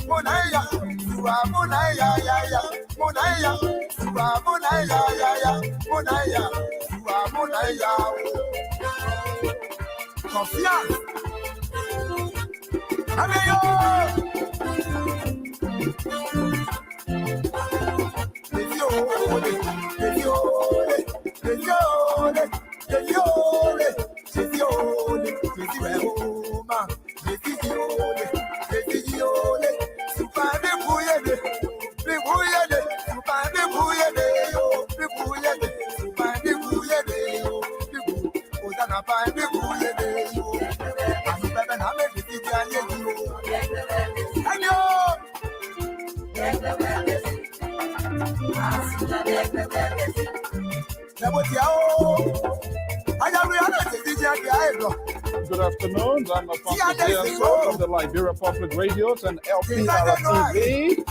Monaya, Sua Monaya, Monaya, Sua Monaya, Monaya, Sua Monaya. Confiance. Amigo. Good afternoon. I'm Apostle from the Liberia Public Radios and LPR-TV.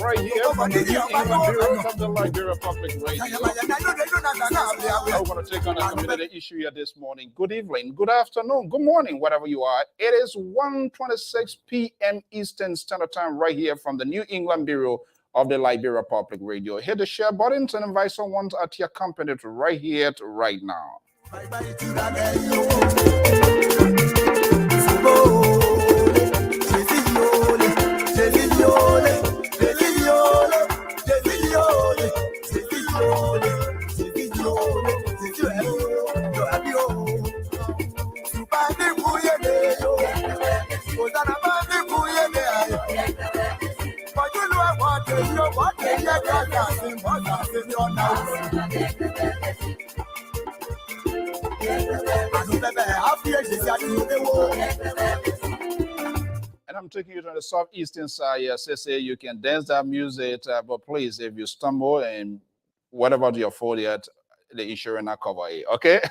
Right here from the New England Bureau of the Liberia Public Radio. I want to take on a community issue here this morning. Good evening, good afternoon, good morning, wherever you are. It is 1:26 p.m. Eastern Standard Time right here from the New England Bureau of the Liberia Public Radio. Hit the share button and invite someone at your company to right here to right now. And I'm taking you to the southeastern side. Yes, say you can dance that music, but please, if you stumble and whatever your fault yet, the insurance not cover it. Okay.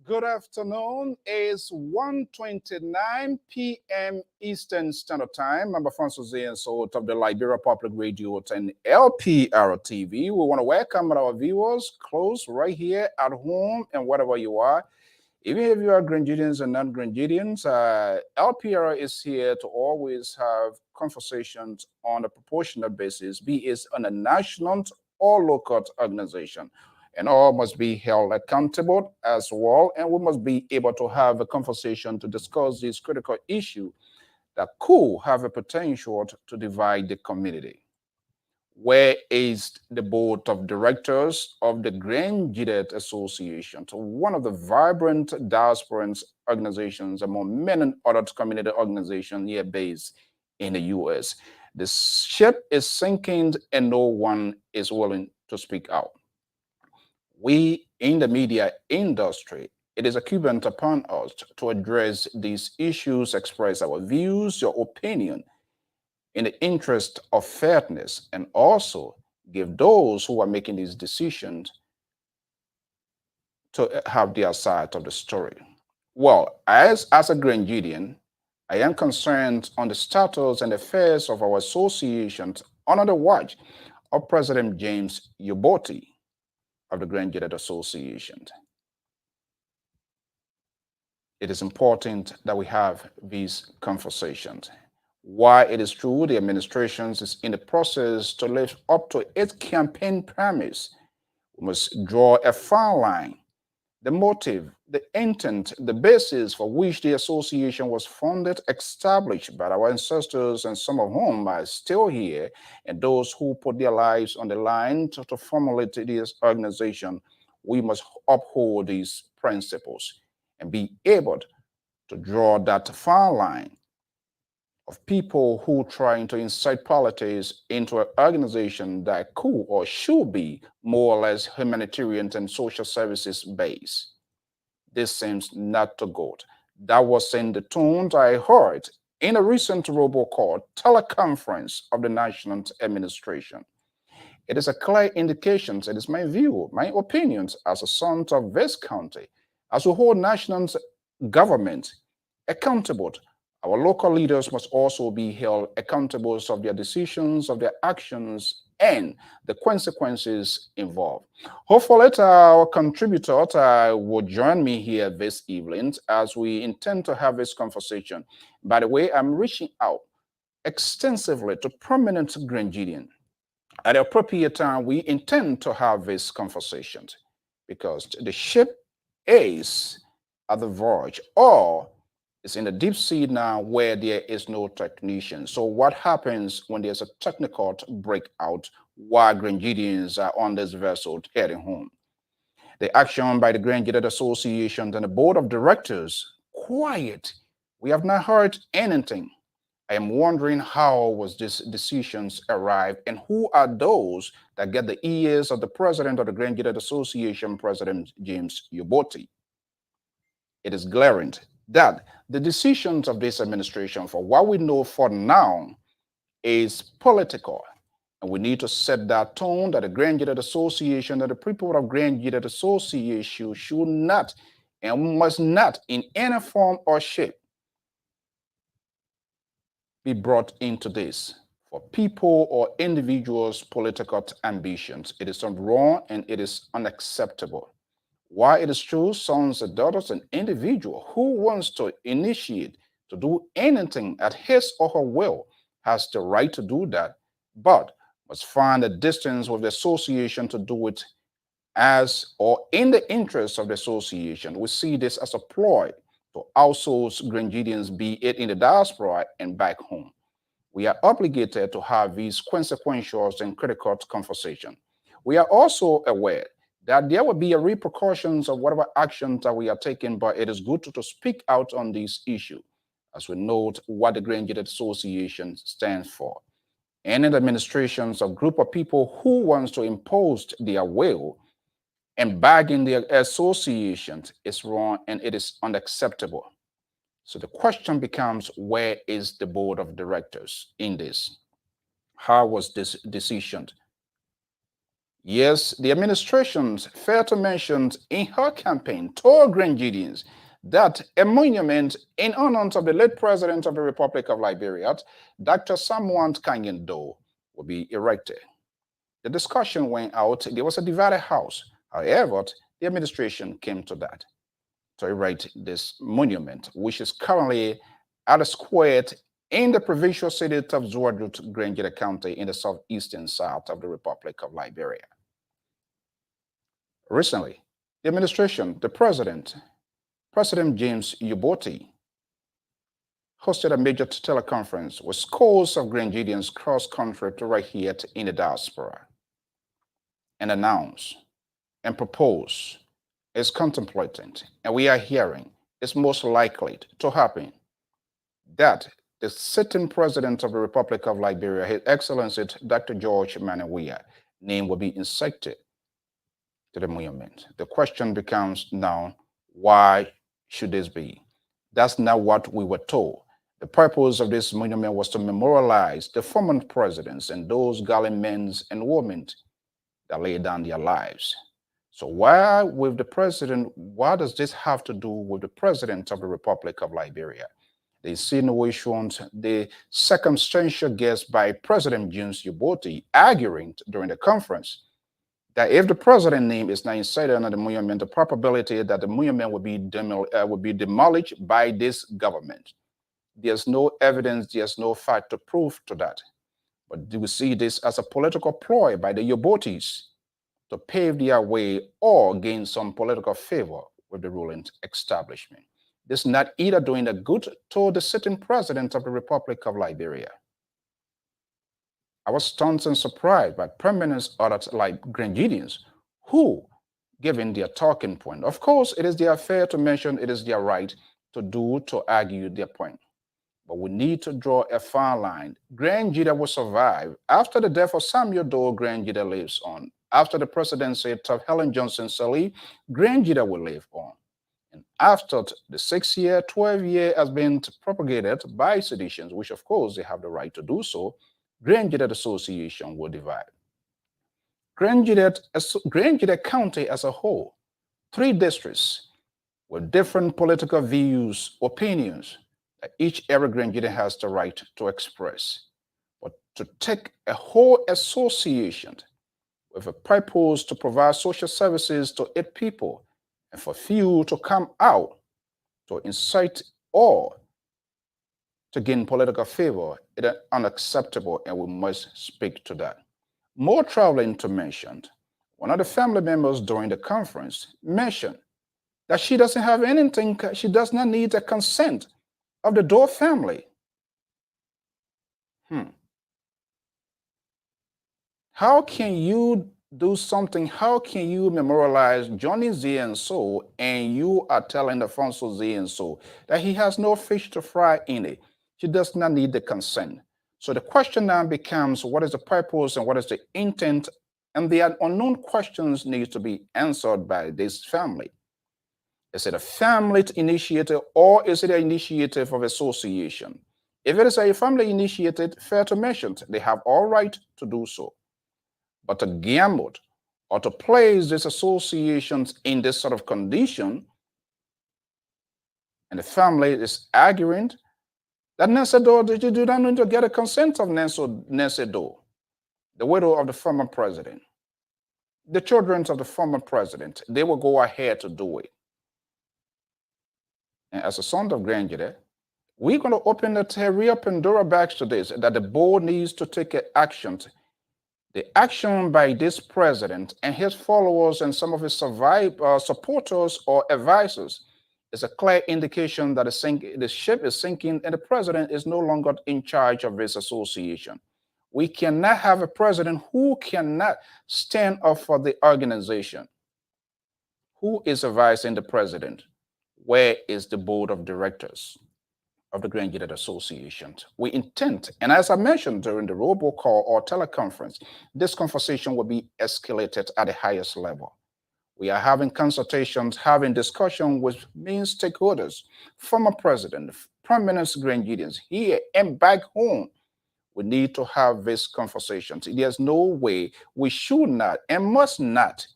Good afternoon. It's 1:29 p.m. Eastern Standard Time. I'm Francis and so of the Liberia Public Radio and LPR-TV. We want to welcome our viewers close right here at home and wherever you are. Even if you are Grandidians and non-Grandidians, LPR is here to always have conversations on a proportional basis, be it on a national or local organization. And all must be held accountable as well. And we must be able to have a conversation to discuss this critical issue that could have a potential to divide the community. Where is the board of directors of the Grand Gillette Association, one of the vibrant diaspora organizations among many other community organizations here based in the U.S.? The ship is sinking and no one is willing to speak out. We in the media industry, it is incumbent upon us to address these issues, express our views, your opinion, in the interest of fairness, and also give those who are making these decisions to have their side of the story. Well, as a Grandidian, I am concerned on the status and affairs of our associations under the watch of President James Yoboti of the Grand Gillette Association. It is important that we have these conversations. Why it is true the administration is in the process to live up to its campaign promise, we must draw a fine line. The motive, the intent, the basis for which the association was founded, established by our ancestors, and some of whom are still here, and those who put their lives on the line to formulate this organization, we must uphold these principles and be able to draw that fine line of people who trying to incite politics into an organization that could or should be more or less humanitarian and social services based. This seems not to good. That was in the tones I heard in a recent robocall teleconference of the National Administration. It is a clear indication, it is my view, my opinions as a son of this county, as we hold national government accountable. Our local leaders must also be held accountable of their decisions, of their actions, and the consequences involved. Hopefully, our contributor will join me here this evening as we intend to have this conversation. By the way, I'm reaching out extensively to prominent Grandidians. At the appropriate time, we intend to have this conversation because the ship is at the verge or it's in the deep sea now where there is no technician. So what happens when there's a technical breakout while Grandidians are on this vessel heading home? The action by the Grand Gillette Association and the board of directors, quiet. We have not heard anything. I am wondering how was this decisions arrived and who are those that get the ears of the president of the Grand Gillette Association, President James Yoboti. It is glaring that the decisions of this administration, for what we know for now, is political. And we need to set that tone that the Grand Gillette Association, that the people of Grand Gillette Association should not and must not in any form or shape be brought into this for people or individuals' political ambitions. It is wrong and it is unacceptable. Why it is true, sons and daughters, an individual who wants to initiate to do anything at his or her will has the right to do that, but must find a distance with the association to do it as or in the interest of the association. We see this as a ploy to outsource Grandidians, be it in the diaspora and back home. We are obligated to have these consequential and critical conversations. We are also aware that there will be a repercussions of whatever actions that we are taking, but it is good to speak out on this issue as we note what the Grand Gillette Association stands for. And in administrations, a group of people who wants to impose their will and bagging their associations is wrong and it is unacceptable. So the question becomes, where is the board of directors in this? How was this decision? Yes, the administration failed to mention in her campaign told Grandidians that a monument in honor of the late president of the Republic of Liberia, Dr. Samuel Kanyen Doe, will be erected. The discussion went out, there was a divided house. However, the administration came to that to erect this monument, which is currently at a square in the provincial city of Zouadut, Grand Gillette County in the southeastern south of the Republic of Liberia. Recently, the administration, the president, President James Yoboti, hosted a major teleconference with scores of Grenadians cross-country to right here in the diaspora and announced and proposed is contemplating, and we are hearing it's most likely to happen that the sitting president of the Republic of Liberia, His Excellency Dr. George Manawia, name will be inserted to the monument. The question becomes now, why should this be? That's not what we were told. The purpose of this monument was to memorialize the former presidents and those gallant men and women that laid down their lives. So why with the president, what does this have to do with the president of the Republic of Liberia? The insinuation, the circumstantial guess by President James Yuboti arguing during the conference that if the president name is not inserted under the monument, the probability that the monument will be demolished by this government. There's no evidence, there's no fact to prove to that. But do we see this as a political ploy by the Yubotis to pave their way or gain some political favor with the ruling establishment? This is not either doing a good to the sitting president of the Republic of Liberia. I was stunned and surprised by prominent others like Grenadians who, given their talking point, of course, it is their affair to mention, it is their right to argue their point. But we need to draw a fine line. Grand Jida will survive. After the death of Samuel Doe, Grand Jida lives on. After the presidency of Helen Johnson Sirleaf, Grand Jida will live on. And after the 6-year, 12-year has been propagated by seditions, which of course they have the right to do so, Grand Jida Association will divide. Grand Jida County as a whole, 3 districts with different political views, opinions, that each area Grand Jida has the right to express. But to take a whole association with a purpose to provide social services to 8 people, and for few to come out to incite or to gain political favor, it is unacceptable, and we must speak to that. More traveling to mention, one of the family members during the conference mentioned that she doesn't have anything, she does not need the consent of the Doe family. How can you do something? How can you memorialize Johnny Z and so, and you are telling Alfonso Z and so that he has no fish to fry in it? She does not need the consent. So the question now becomes, what is the purpose and what is the intent? And the unknown questions need to be answered by this family. Is it a family initiative or is it an initiative of association? If it is a family initiated, fair to mention, they have all right to do so. But to gamble or to place these associations in this sort of condition, and the family is arguing that Nancy Doe, did you do not need to get a consent of Nancy Doe, the widow of the former president, the children of the former president, they will go ahead to do it. And as a son of Grand Jida, we're going to open the real Pandora box to this, that the board needs to take action. The action by this president and his followers and some of his supporters or advisors is a clear indication that the ship is sinking and the president is no longer in charge of this association. We cannot have a president who cannot stand up for the organization. Who is advising the president? Where is the board of directors of the Grand Jida Association? We intend, and as I mentioned during the robocall or teleconference, this conversation will be escalated at the highest level. We are having consultations, having discussion with main stakeholders, former president, prominent Grand Jidians here and back home. We need to have this conversation. There's no way we should not and must not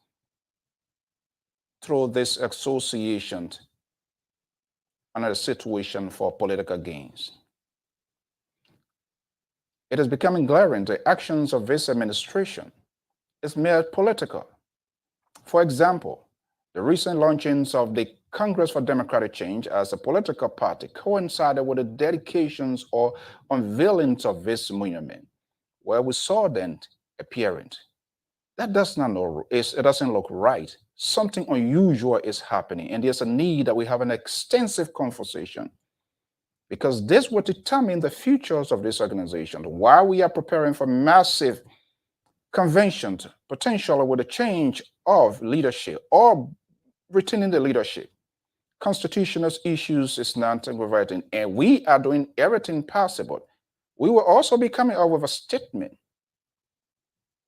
throw this association another situation for political gains. It is becoming glaring the actions of this administration is mere political. For example, the recent launchings of the Congress for Democratic Change as a political party coincided with the dedications or unveilings of this monument, where we saw them appearing. That doesn't look right. Something unusual is happening, and there's a need that we have an extensive conversation because this will determine the futures of this organization. While we are preparing for massive conventions, potentially with a change of leadership or retaining the leadership, constitutional issues is not aggravating, and we are doing everything possible. We will also be coming up with a statement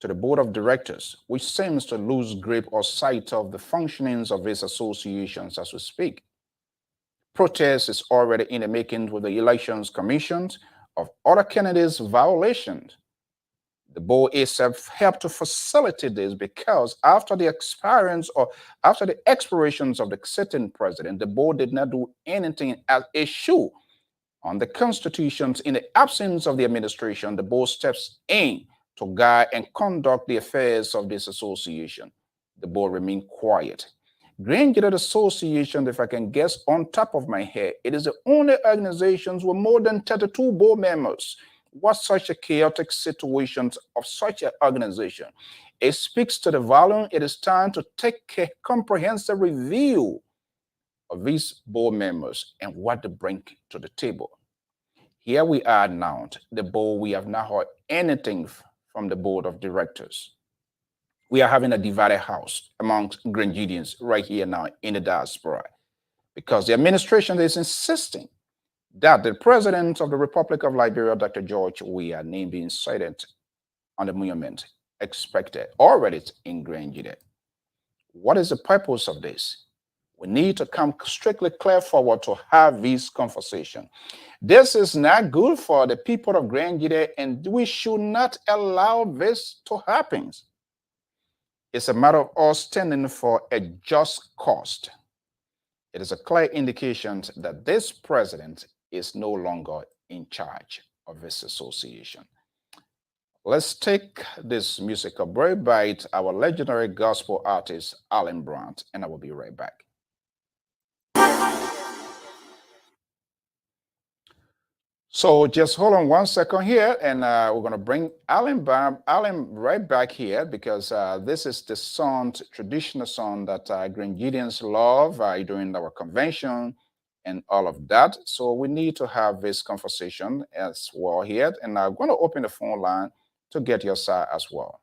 to the board of directors, which seems to lose grip or sight of the functionings of these associations as we speak. Protest is already in the making with the elections commissions of other candidates' violations. The board itself helped to facilitate this because after the expirations of the sitting president, the board did not do anything as a shoe on the constitutions. In the absence of the administration, the board steps in to guide and conduct the affairs of this association. The board remained quiet. Granted Association, if I can guess on top of my head, it is the only organization with more than 32 board members. What such a chaotic situation of such an organization? It speaks to the volume. It is time to take a comprehensive review of these board members and what they bring to the table. Here we are now, the board. We have not heard anything from the board of directors. We are having a divided house amongst Grenadians right here now in the diaspora because the administration is insisting that the president of the Republic of Liberia, Dr. George Weah, name being cited on the monument expected already in Grenada. What is the purpose of this? We need to come strictly clear forward to have this conversation. This is not good for the people of Grenada, and we should not allow this to happen. It's a matter of us standing for a just cause. It is a clear indication that this president is no longer in charge of this association. Let's take this musical break by our legendary gospel artist, Alan Brandt, and I will be right back. So just hold on one second here, and we're going to bring Alan right back here because this is the song, traditional song that Grenadians love during our convention and all of that. So we need to have this conversation as well here, and I'm going to open the phone line to get your side as well.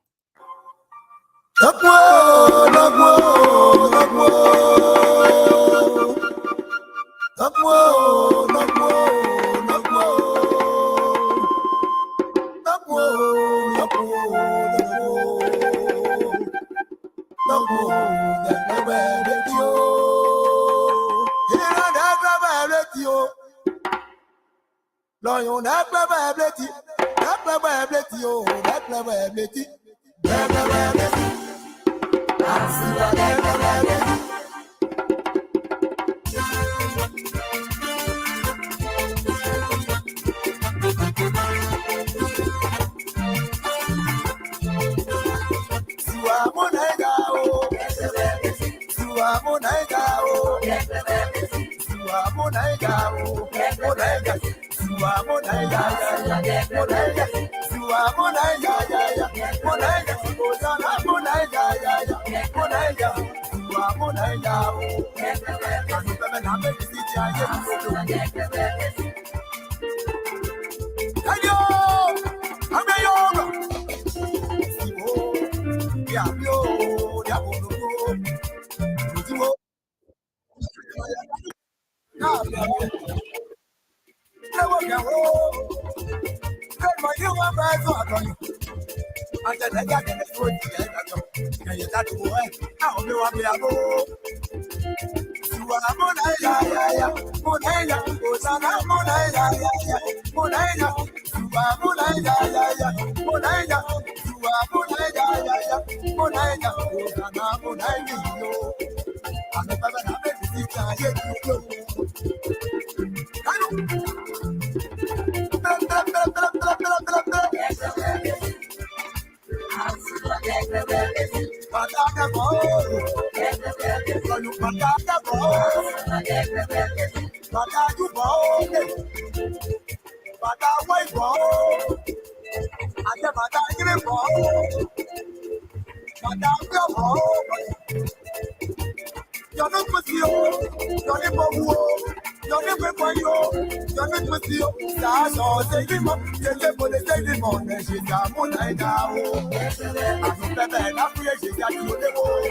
Jamais monsieur, ça change du monde. C'était pour les du monde, mais j'ai qu'à mon aïdao. À mon bébé, la fouille, j'ai qu'à tout le monde.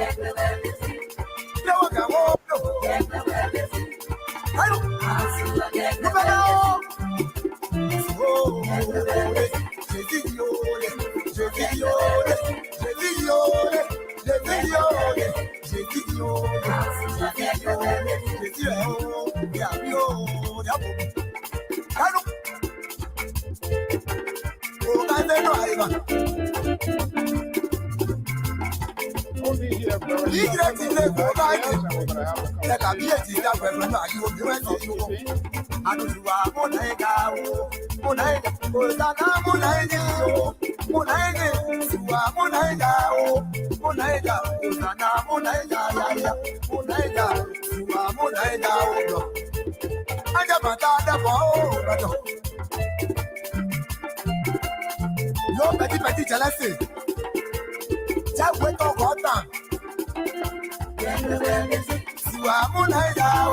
Le wakamo, allô, le bagao. Oh, j'ai dit yole, j'ai dit yole, j'ai dit yole, j'ai dit yole, j'ai dit yole, j'ai dit yole, j'ai dit yole, yabio, yabo. Allô, oh, ben no arriva. Igre ti le go baje, le ka bi eti da pẹ̀lú ayi obi we ti yo. Anuwa mo na ega o, mo na ega, o sana mo na ega o, mo na ega, suwa mo na ega o, mo na ega, o sana mo na ega ya ya, mo na ega, suwa mo na ega o. Aja bata da bo o bato. Yo petit jealousy. Jawe to gotan. Suwa mo na ega o,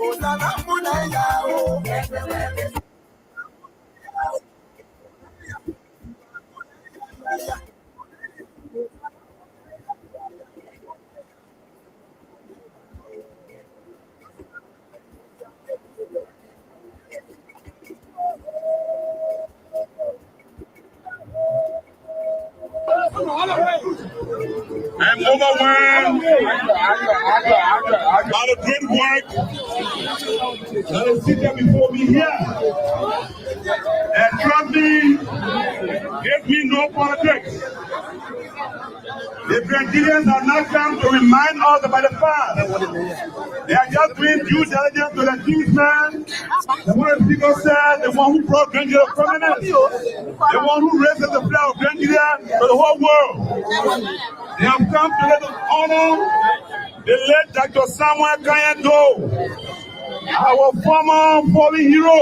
o sana mo na ega o. I'm overwhelmed by the great work that is seated before me here. And trust me, give me no politics. The Brazilians are not come to remind us about the past. They are just doing due diligence to the king's man. The one speaker said, the one who brought Nigeria prominence, the one who raises the flag of Nigeria to the whole world. They have come to let us honor the late Dr. Samuel Kanyendo, our former fallen hero,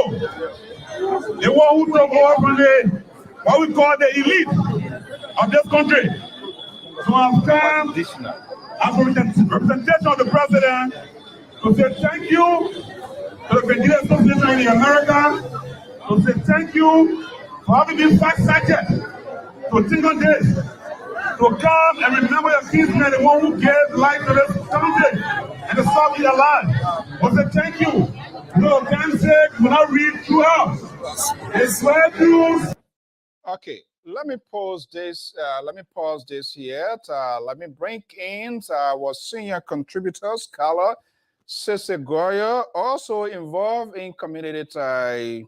the one who took over from what we call the elite of this country. So I've come as a representation of the president to say thank you to the Nigeria Association in America, to say thank you for having been fact-checked, to think on this, to come and remember your kinsman, the one who gave life to this country and to stop it alive. To say thank you. No, time's sake, will not read throughout. It's where through. Okay, let me pause this. Here. Let me bring in our senior contributors, Carla Sesegoya, also involved in community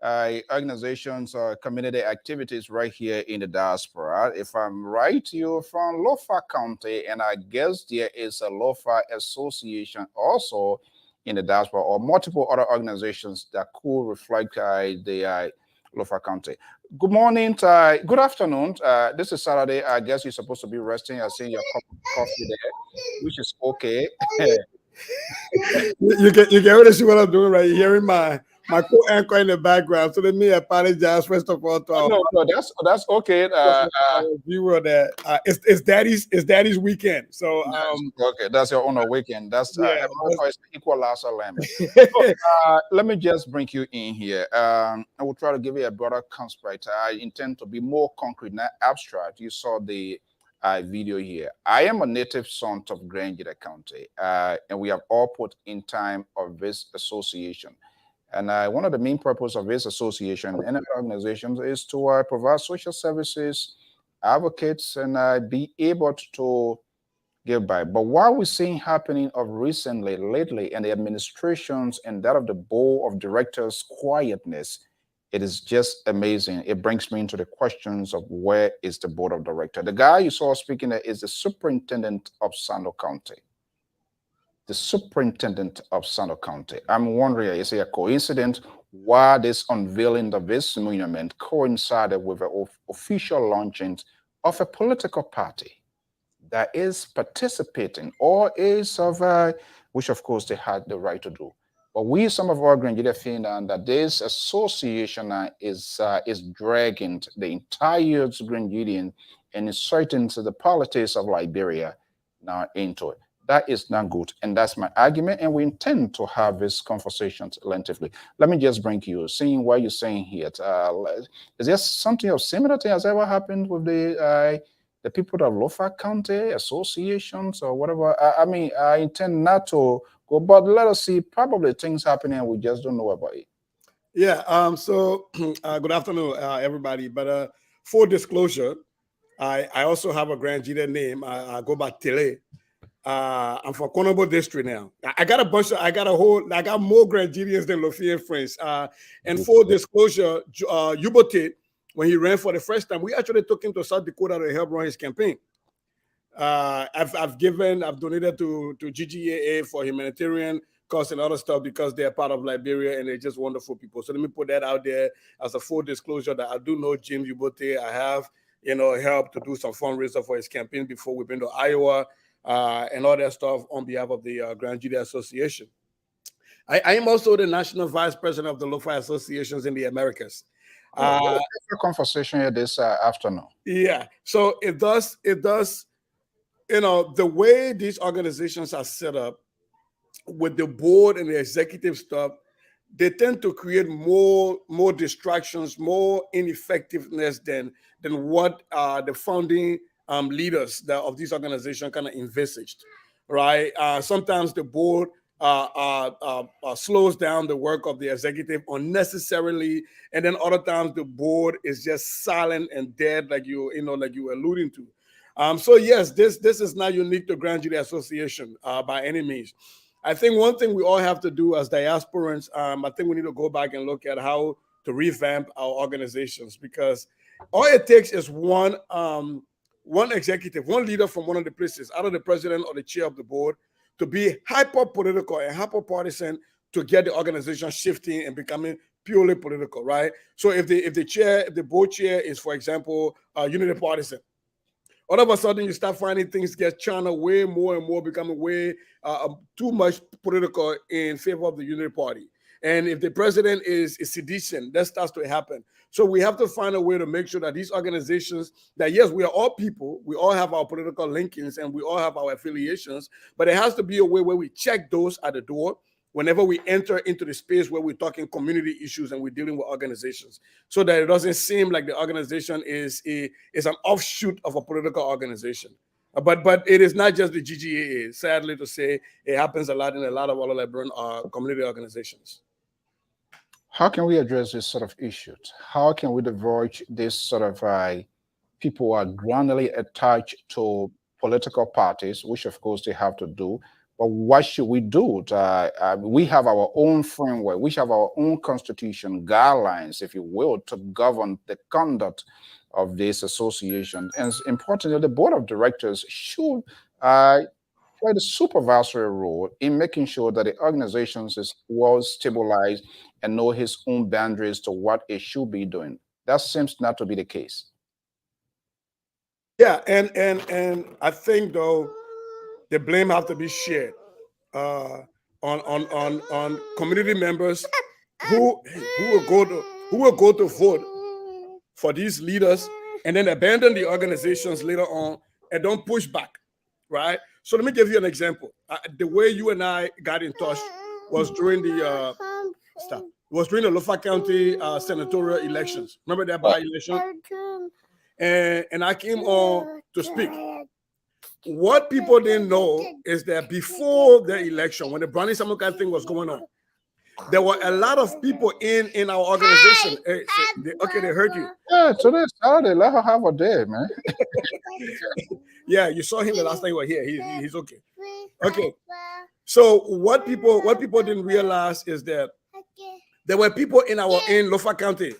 organizations or community activities right here in the diaspora. If I'm right, you're from Lofa County, and I guess there is a Lofa Association also in the diaspora, or multiple other organizations that could reflect the Lofa County. Good morning, good afternoon. This is Saturday. I guess you're supposed to be resting. I see your cup of coffee there, which is okay. you can already see what I'm doing right here. Hearing my co-anchor in the background. So let me apologize first of all to our no, that's okay. Viewer that it's daddy's weekend. So okay, that's your own weekend. That's equal last alignment. Let me just bring you in here. I will try to give you a broader concept. I intend to be more concrete, not abstract. You saw the video here. I am a native son of Grangeda County, and we have all put in time of this association. And one of the main purpose of this association and organizations is to provide social services, advocates, and be able to give back. But what we're seeing happening lately, and the administrations and that of the board of directors' quietness, it is just amazing. It brings me into the questions of where is the board of directors. The guy you saw speaking there is the superintendent of Sando County. The superintendent of Sando County. I'm wondering, is it a coincidence why this unveiling of this monument coincided with an official launching of a political party that is participating or is of which of course they had the right to do. But we, some of our Grangeda feel that this association is dragging the entire Grangedian and inserting into the politics of Liberia now into it. That is not good. And that's my argument. And we intend to have these conversations lengthily. Let me just bring you, seeing what you're saying here. Is there something of similar thing has ever happened with the people of Lofa County associations or whatever? I mean, I intend not to go, but let us see, probably things happening and we just don't know about it. Yeah. So good afternoon, everybody. But full disclosure, I also have a Grand GGAA name. I go by Tele. I'm from Konobo District now. I got more Grand GGAAs than Lothian friends. And full disclosure, Yubote, when he ran for the first time, we actually took him to South Dakota to help run his campaign. I've donated to GGAA for humanitarian cause and other stuff because they're part of Liberia and they're just wonderful people. So let me put that out there as a full disclosure that I do know James Yubote. I have, helped to do some fundraiser for his campaign before we've been to Iowa and all that stuff on behalf of the Grand GGAA Association. I am also the national vice president of the Lo-Fi Associations in the Americas. A conversation here this afternoon. Yeah, so it does. The way these organizations are set up with the board and the executive stuff, they tend to create more distractions, more ineffectiveness than what the founding leaders of these organizations kind of envisaged, right? Sometimes the board slows down the work of the executive unnecessarily, and then other times the board is just silent and dead, like you were alluding to. So yes, this is not unique to Grand GGAA Association by any means. I think one thing we all have to do as diasporans, I think we need to go back and look at how to revamp our organizations, because all it takes is one executive, one leader from one of the places, either the president or the chair of the board, to be hyper political and hyper partisan to get the organization shifting and becoming purely political, right? So if the board chair is, for example, unity partisan, all of a sudden you start finding things get channeled way more and more, becoming way too much political in favor of the unity party. And if the president is sedition, that starts to happen. So we have to find a way to make sure that these organizations, that yes, we are all people, we all have our political linkings and we all have our affiliations, but it has to be a way where we check those at the door whenever we enter into the space where we're talking community issues and we're dealing with organizations, so that it doesn't seem like the organization is an offshoot of a political organization. But it is not just the GGAA. Sadly to say, it happens a lot in a lot of other Liberian community organizations. How can we address this sort of issues? How can we divulge this sort of people who are groundedly attached to political parties, which of course they have to do, but what should we do? We have our own framework, we have our own constitution, guidelines, if you will, to govern the conduct of this association. And importantly, the board of directors should play the supervisory role in making sure that the organization is well stabilized and know its own boundaries to what it should be doing. That seems not to be the case. Yeah, and I think though the blame have to be shared on community members who will go to vote for these leaders and then abandon the organizations later on and don't push back, right? So let me give you an example. The way you and I got in touch was during the Lofa County senatorial elections. Remember that by-election? And I came on to speak. What people didn't know is that before the election, when the Brownie Samukai thing was going on, there were a lot of people in our organization. Hey, okay, they heard you. Yeah, today Saturday, let her have a day, man. Yeah, you saw him the last time you were here. He's okay. Okay. So what people didn't realize is that there were people in Lofa County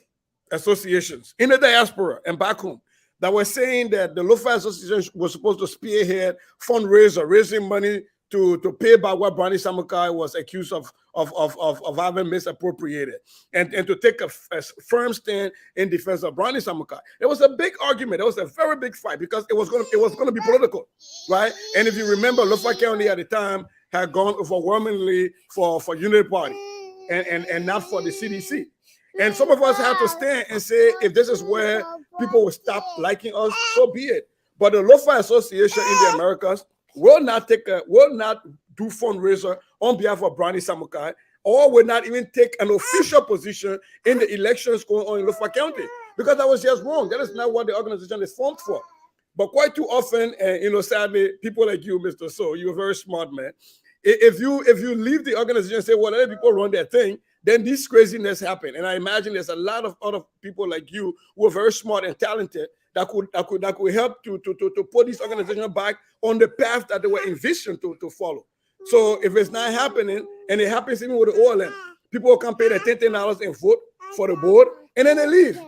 associations in the diaspora and back home that were saying that the Lo-Fi Association was supposed to spearhead fundraiser, raising money to pay back what Brownie Samukai was accused of having misappropriated, and to take a firm stand in defense of Brownie Samukai. It was a big argument. It was a very big fight because it was going to be political, right? And if you remember, Lo-Fi County at the time had gone overwhelmingly for Unity Party and not for the CDC. And some of us had to stand and say, if this is where people will stop liking us, so be it. But the Lo-Fi Association in the Americas will not do fundraiser on behalf of Brownie Samukai, or will not even take an official position in the elections going on in Lofa County, because that was just wrong. That is not what the organization is formed for. But quite too often, sadly, people like you, Mr. So, you're a very smart man. If you leave the organization and say, well, let people run their thing, then this craziness happen. And I imagine there's a lot of other people like you who are very smart and talented that could help to put this organization back on the path that they were envisioned to follow. So if it's not happening, and it happens even with the oil, people will come pay their $10 and vote for the board, and then they leave.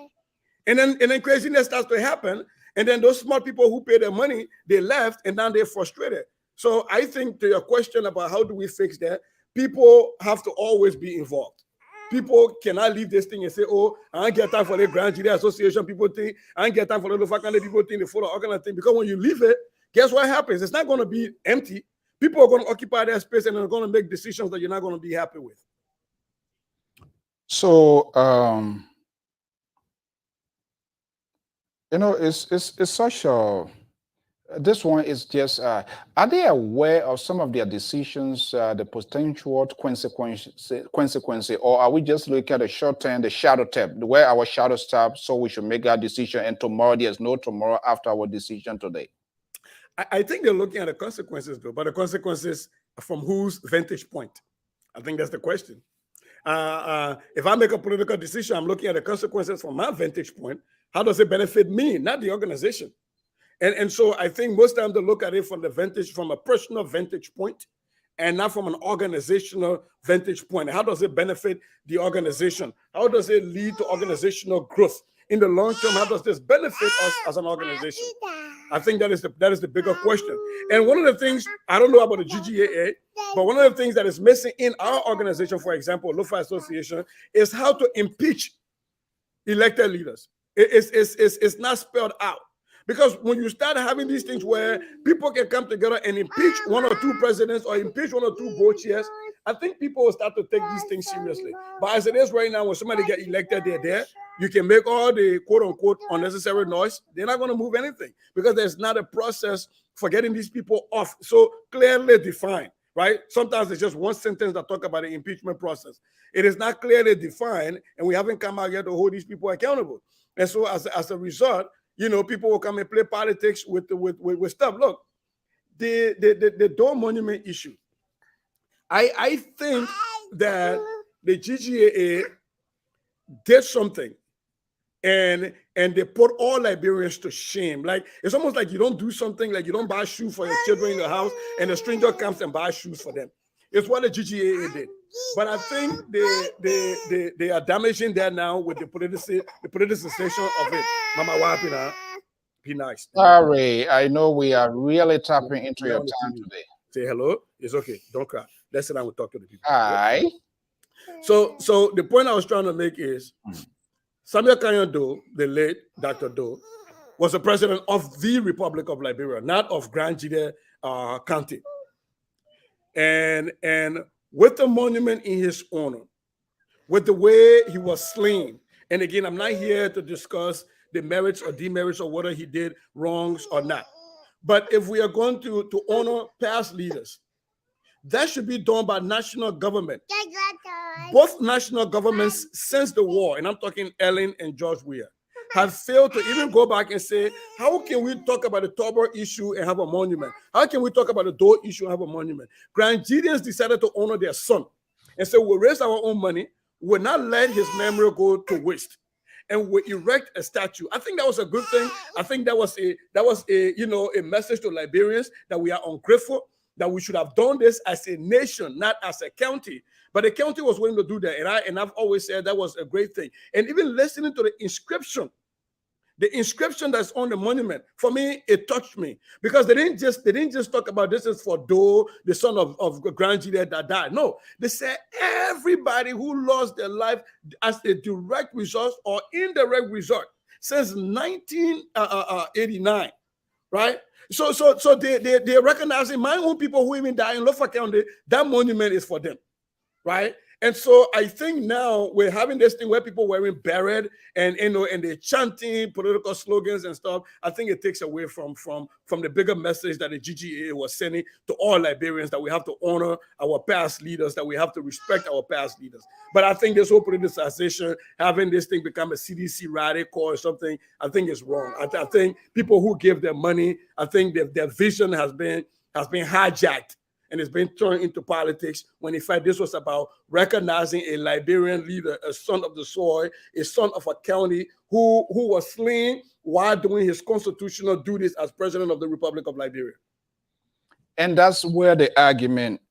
And then craziness starts to happen. And then those smart people who pay their money, they left, and now they're frustrated. So I think to your question about how do we fix that, people have to always be involved. People cannot leave this thing and say, oh, I don't get time for the Grand Jury Association people think, I don't get time for the Lofa County people think, the full organized thing. Because when you leave it, guess what happens? It's not going to be empty. People are going to occupy their space, and they're going to make decisions that you're not going to be happy with. So, it's such a, this one is just, are they aware of some of their decisions, the potential consequences, or are we just looking at the short term, the shadow tap, where our shadow tap, so we should make our decision, and tomorrow there's no tomorrow after our decision today? I think they're looking at the consequences, though, but the consequences from whose vantage point? I think that's the question. If I make a political decision, I'm looking at the consequences from my vantage point. How does it benefit me, not the organization? And so I think most times they look at it from a personal vantage point, and not from an organizational vantage point. How does it benefit the organization? How does it lead to organizational growth? In the long term, how does this benefit us as an organization? I think that is the bigger question. And one of the things, I don't know about the GGAA, but one of the things that is missing in our organization, for example, Lofa Association, is how to impeach elected leaders. It's not spelled out. Because when you start having these things where people can come together and impeach one or two presidents or impeach one or two board chairs, I think people will start to take these things seriously. But as it is right now, when somebody get elected, they're there. You can make all the quote-unquote unnecessary noise. They're not going to move anything, because there's not a process for getting these people off so clearly defined, right? Sometimes it's just one sentence that talk about the impeachment process. It is not clearly defined, and we haven't come out yet to hold these people accountable. And so as a result, people will come and play politics with stuff. Look, the Dole Monument issue. I think that the GGAA did something, and they put all Liberians to shame. Like, it's almost like you don't do something, like you don't buy shoes for your children in the house, and a stranger comes and buys shoes for them. It's what the GGAA did. But I think they are damaging that now with the politicization of it. Mama, why be nice. Sorry, I know we are really tapping into your time today. Say hello. It's okay. Don't cry. Let's sit down and talk to the people. Hi. So the point I was trying to make is Samuel Kanyon Doe, the late Dr. Doe, was the president of the Republic of Liberia, not of Grand Jury County. And with the monument in his honor, with the way he was slain, and again, I'm not here to discuss the merits or demerits or whether he did wrongs or not. But if we are going to honor past leaders, that should be done by national government. Both national governments since the war, and I'm talking Ellen and George Weah, have failed to even go back and say, how can we talk about the Tober issue and have a monument? How can we talk about the Doe issue and have a monument? Grandians decided to honor their son and say, we'll raise our own money, we'll not let his memory go to waste, and we'll erect a statue. I think that was a good thing. I think that was a message to Liberians that we are ungrateful, that we should have done this as a nation, not as a county. But the county was willing to do that, and I've always said that was a great thing. And even listening to the inscription that's on the monument, for me, it touched me, because they didn't just talk about this is for Doe, the son of Grand Jury that died. No, they said everybody who lost their life as a direct result or indirect result since 1989, right? So they're recognizing my own people who even died in Lofa County. That monument is for them, right? And so I think now we're having this thing where people wearing beret and and they're chanting political slogans and stuff. I think it takes away from the bigger message that the GGAA was sending to all Liberians, that we have to honor our past leaders, that we have to respect our past leaders. But I think this whole politicization, having this thing become a CDC rally call or something, I think is wrong. I think people who give their money, I think their vision has been hijacked and it's been turned into politics, when in fact this was about recognizing a Liberian leader, a son of the soil, a son of a county who was slain while doing his constitutional duties as president of the Republic of Liberia. And that's where the argument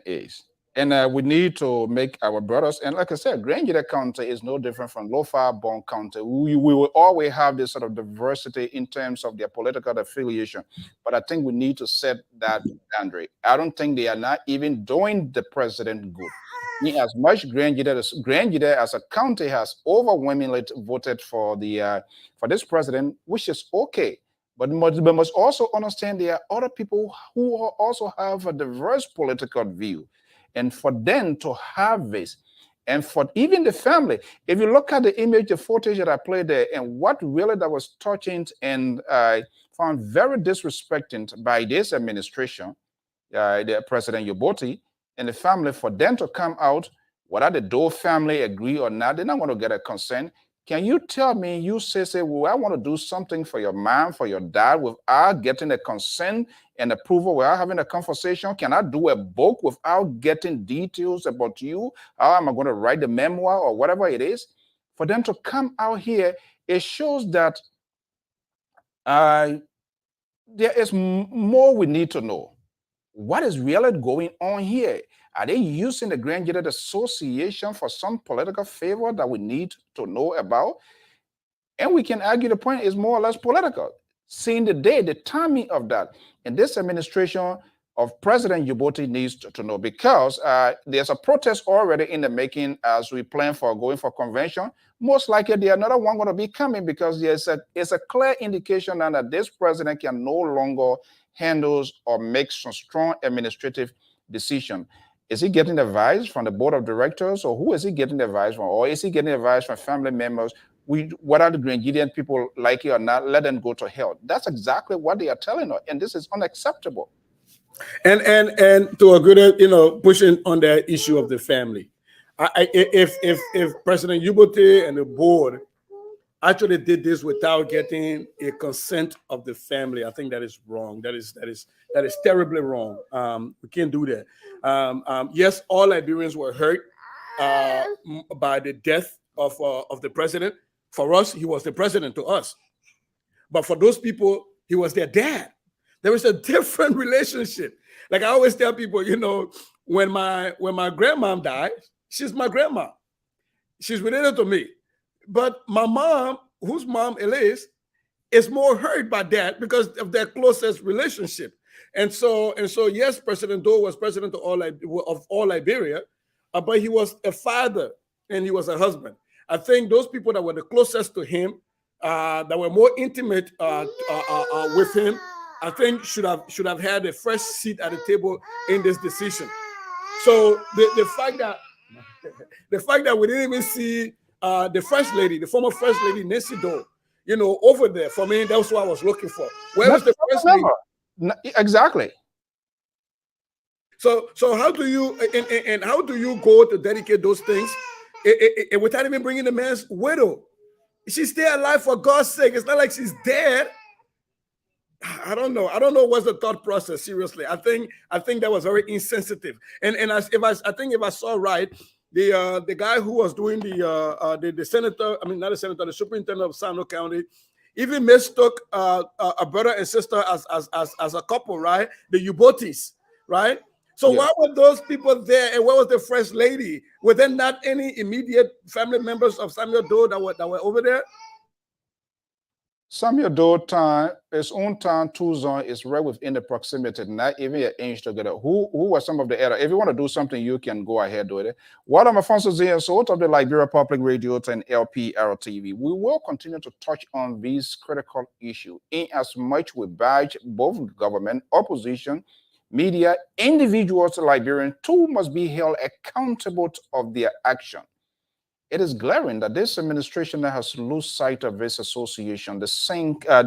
is. And we need to make our brothers, and like I said, Grand Gita County is no different from low-fire-born county. We will always have this sort of diversity in terms of their political affiliation. But I think we need to set that boundary. I don't think they are not even doing the president good. As much Grand Gita as a county has overwhelmingly voted for this president, which is okay. But we must also understand there are other people who also have a diverse political view. And for them to have this, and for even the family, if you look at the image, the footage that I played there, and what really that was touching and found very disrespecting by this administration, the President Yoboti and the family, for them to come out, whether the Doe family agree or not, they're not going to get a consent. Can you tell me, you say, well, I want to do something for your mom, for your dad, without getting a consent and approval, without having a conversation? Can I do a book without getting details about you? How am I going to write the memoir or whatever it is? For them to come out here, it shows that there is more we need to know. What is really going on here? Are they using the Grand Gita Association for some political favor that we need to know about? And we can argue the point is more or less political. Seeing the timing of that. And this administration of President Yoboti needs to know, because there's a protest already in the making as we plan for going for convention. Most likely there's another one going to be coming, because it's a clear indication now that this president can no longer handle or make some strong administrative decision. Is he getting advice from the board of directors, or who is he getting advice from? Or is he getting advice from family members? Whether the Grandidian people like it or not, let them go to hell. That's exactly what they are telling us, and this is unacceptable. And to agree, pushing on the issue of the family, if President Yoboti and the board actually did this without getting a consent of the family, I think that is wrong. That is terribly wrong. We can't do that. Yes, all Liberians were hurt by the death of the president. For us, he was the president to us. But for those people, he was their dad. There is a different relationship. Like I always tell people, when my grandmom died, she's my grandma. She's related to me. But my mom, whose mom Elise, is more hurt by that because of their closest relationship. And so yes, President Doe was president of all Liberia, but he was a father and he was a husband. I think those people that were the closest to him, that were more intimate with him, I think should have had a fresh seat at the table in this decision. So the fact that we didn't even see the first lady, the former first lady Nancy Doe, over there, for me, that's what I was looking for. Where was the first lady? Exactly. So how do you go to dedicate those things without even bringing the man's widow? She's still alive, for God's sake. It's not like she's dead. I don't know what's the thought process. Seriously, I think that was very insensitive. And if I saw right, the guy who was doing the senator, not the senator, the superintendent of Sano County, even mistook a brother and sister as a couple, right? The Yobotis, right? So why were those people there, and where was the first lady? Were there not any immediate family members of Samuel Doe that were over there? Samuel Doe his own town, Tuzon, is right within the proximity, not even an inch together. Who were some of the other? If you want to do something, you can go ahead with it. What I'm Alfonso Zia, so of the Liberia Public Radio and LPR-TV. We will continue to touch on these critical issues in as much we badge both government, opposition, media, individuals, Liberians too must be held accountable of their action. It is glaring that this administration has lost sight of this association. The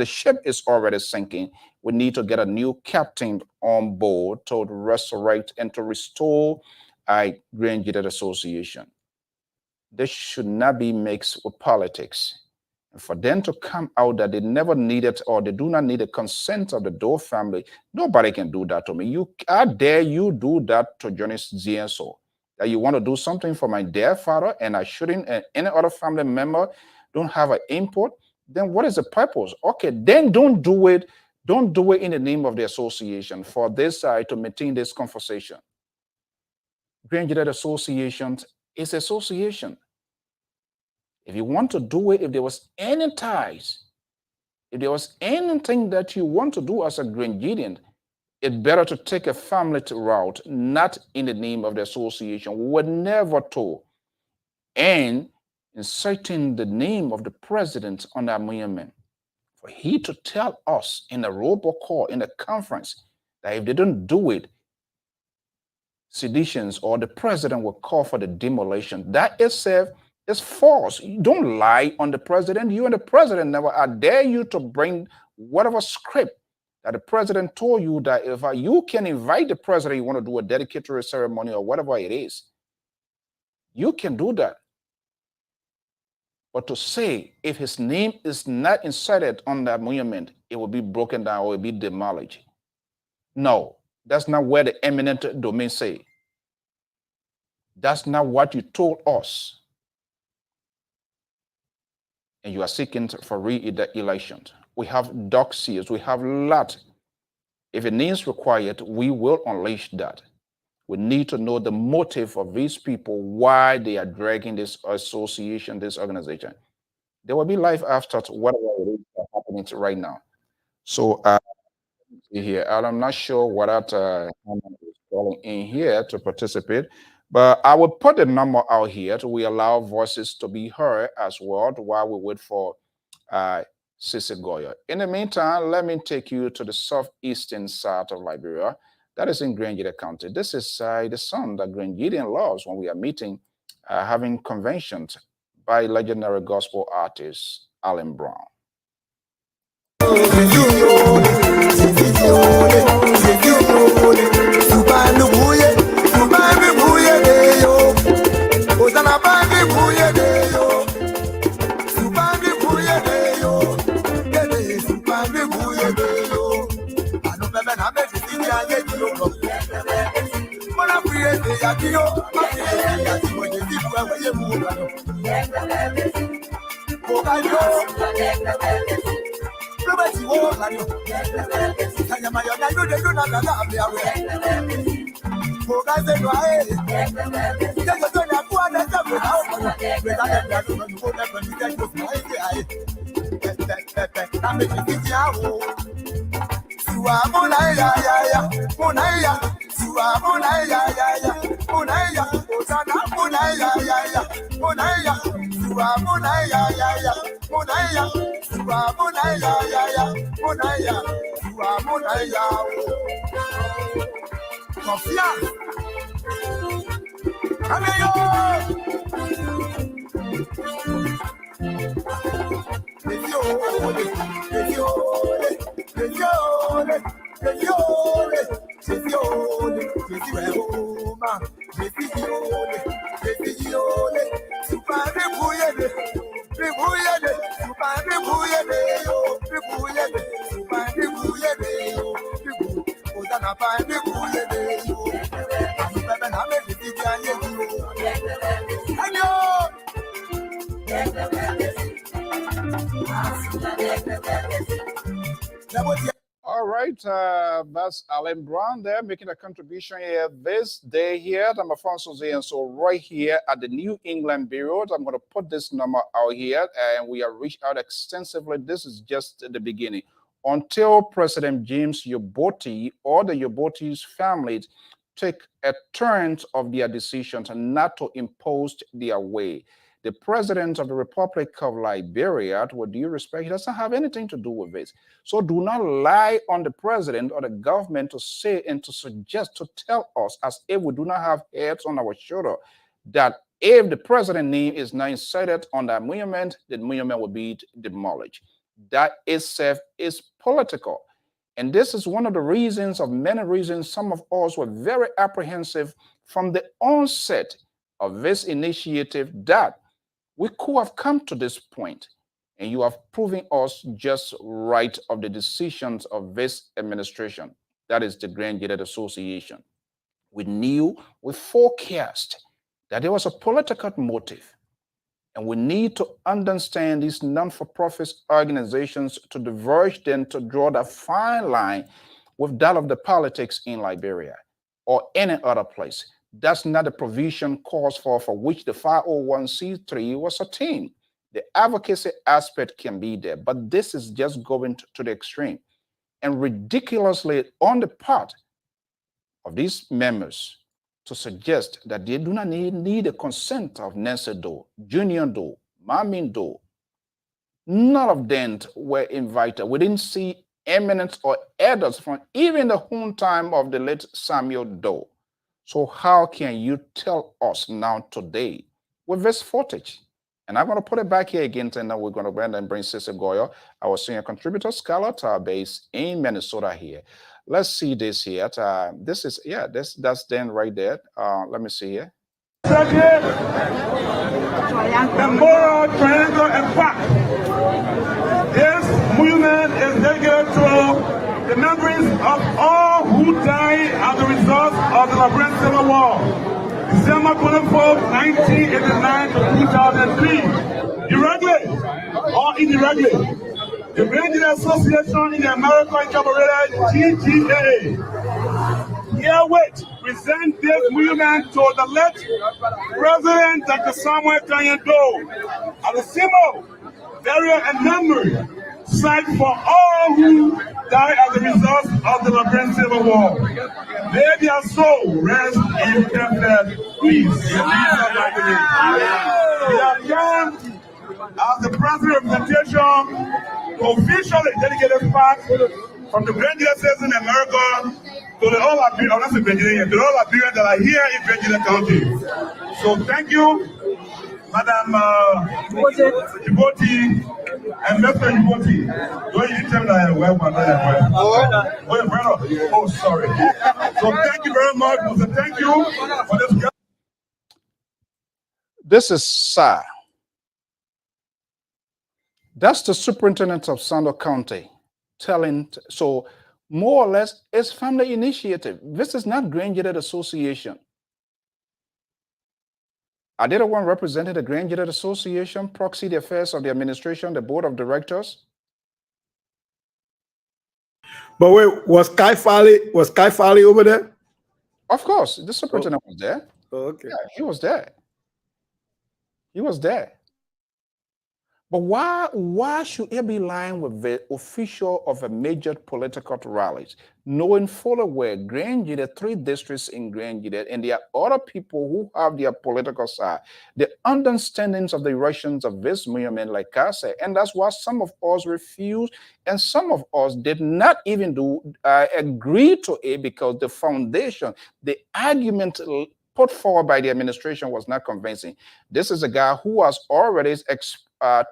ship is already sinking. We need to get a new captain on board to resurrect and to restore a Grand Association. This should not be mixed with politics. And for them to come out that they never needed or they do not need the consent of the Doe family, nobody can do that to me. How dare you do that to Johnny's GSO? That you want to do something for my dear father and I shouldn't, and any other family member don't have an input, then what is the purpose? Okay, then don't do it. Don't do it in the name of the association for this side to maintain this conversation. Grand Association is association. If you want to do it, if there was any ties, if there was anything that you want to do as a Grenadian, it's better to take a family route, not in the name of the association. We were never told. And inserting the name of the president on that monument, for he to tell us in a robocall, in a conference, that if they don't do it, seditions or the president will call for the demolition. That itself is false. You don't lie on the president. You and the president never. I dare you to bring whatever script that the president told you that if you can invite the president, you want to do a dedicatory ceremony or whatever it is, you can do that. But to say if his name is not inserted on that monument, it will be broken down or it will be demolished. No, that's not where the eminent domain say. That's not what you told us. And you are seeking for re-election. We have dossiers, we have a lot. If it is required, we will unleash that. We need to know the motive of these people, why they are dragging this association, this organization. There will be life after whatever it is happening right now. So here, I'm not sure what that is calling in here to participate, but I will put the number out here to we allow voices to be heard as well while we wait for Sisi Goya. In the meantime, let me take you to the southeastern side of Liberia. That is in Grand County. This is the song that Grand loves when we are meeting, having conventions by legendary gospel artist Alan Brown. All right, that's Alan Brown there making a contribution here this day here. I'm Alfonso Z, and so right here at the New England Bureau, I'm going to put this number out here, and we are reached out extensively. This is just the beginning. Until President James Yoboti or the Yoboti's families take a turn of their decisions and not to impose their way. The president of the Republic of Liberia, with due respect, he doesn't have anything to do with this. So do not lie on the president or the government to say and to suggest, to tell us as if we do not have heads on our shoulder, that if the president name is not inserted on that monument, the monument will be demolished. That itself is political. And this is one of the reasons, of many reasons, some of us were very apprehensive from the onset of this initiative that we could have come to this point. And you have proven us just right of the decisions of this administration. That is the Grand Gillette Association. We knew, we forecast that there was a political motive. And we need to understand these non-for-profit organizations to diverge them, to draw that fine line with that of the politics in Liberia or any other place. That's not the provision calls for which the 501c3 was attained. The advocacy aspect can be there, but this is just going to the extreme. And ridiculously on the part of these members to suggest that they do not need the consent of Nancy Doe, Junior Doe, Mamin Doe. None of them were invited. We didn't see eminence or elders from even the home time of the late Samuel Doe. So how can you tell us now today with this footage? And I'm going to put it back here again, and then we're going to go ahead and bring Cecil Goyo, our senior contributor, scholar to our base in Minnesota here. Let's see this here. This is, yeah, that's then right there. Let me see here. Memorial Triangle and Park. This movement is dedicated to the memories of all who died as a result of the Liberian Civil War, December 24, 1989 to 2003. Directly or indirectly, the Grand Gillette Association in the America Incorporated, GGAA, herewith present this movement to the late President Dr. Samuel Doe as a symbol, burial, and memory site for all who died as a result of the Liberian Civil War. May their soul rest in perfect peace. We have come as the present representation officially dedicated part from the Grand Gillette Association in America to the all Liberians, to the all Liberians that are here in Grand Gillette County. So thank you, Madam Djibouti and Mr. Djibouti. Don't you tell me that welcome. Oh, sorry. So thank you very much. Thank you for this. This is Sir. That's the superintendent of Sando County telling, so more or less it's family initiative. This is not Grand Gillette Association. Are they the one representing the Grand Gillette Association, proxy the affairs of the administration, the board of directors? But wait, was Kai Fali over there? Of course, the superintendent was there. Oh, okay. Yeah, he was there. He was there. But why should he be lying with the official of a major political rallies, knowing fully well Grand Gillette, 3 districts in Grand Gillette, and there are other people who have their political side, the understandings of the Russians of this movement, like I said, and that's why some of us refused, and some of us did not even agree to it because the foundation, the argument put forward by the administration was not convincing. This is a guy who has already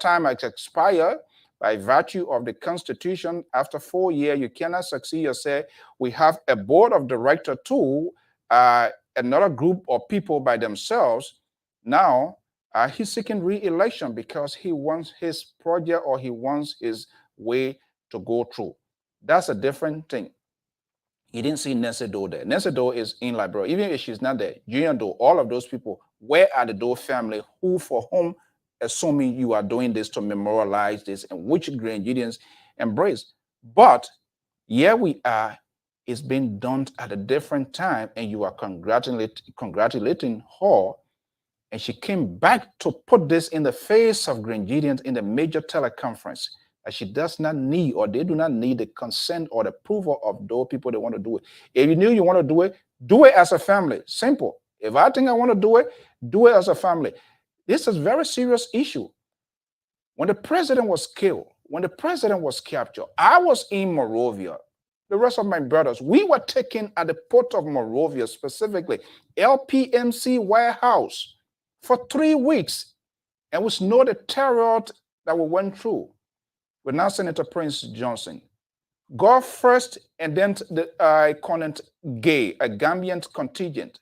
time has expired by virtue of the Constitution. After 4 years, you cannot succeed yourself. We have a board of directors too, another group of people by themselves. Now, he's seeking re-election because he wants his project or he wants his way to go through. That's a different thing. He didn't see Nancy Doe there. Nancy Doe is in Liberia. Even if she's not there, Junior Doe, all of those people, where are the Doe family who, for whom, assuming you are doing this to memorialize this, and which Grand Gideons embrace? But here we are, it's been done at a different time, and you are congratulating her, and she came back to put this in the face of Grand Gideons in the major teleconference, that she does not need, or they do not need the consent or the approval of those people that want to do it. If you knew you want to do it, Do it as a family. Simple. If I think I want to do it as a family. This is a very serious issue. When the president was killed, when the president was captured, I was in Monrovia. The rest of my brothers, we were taken at the port of Monrovia, specifically LPMC warehouse, for 3 weeks. And we know the terror that we went through. With now Senator Prince Johnson. Go first, and then the Conant Gay, a Gambian contingent,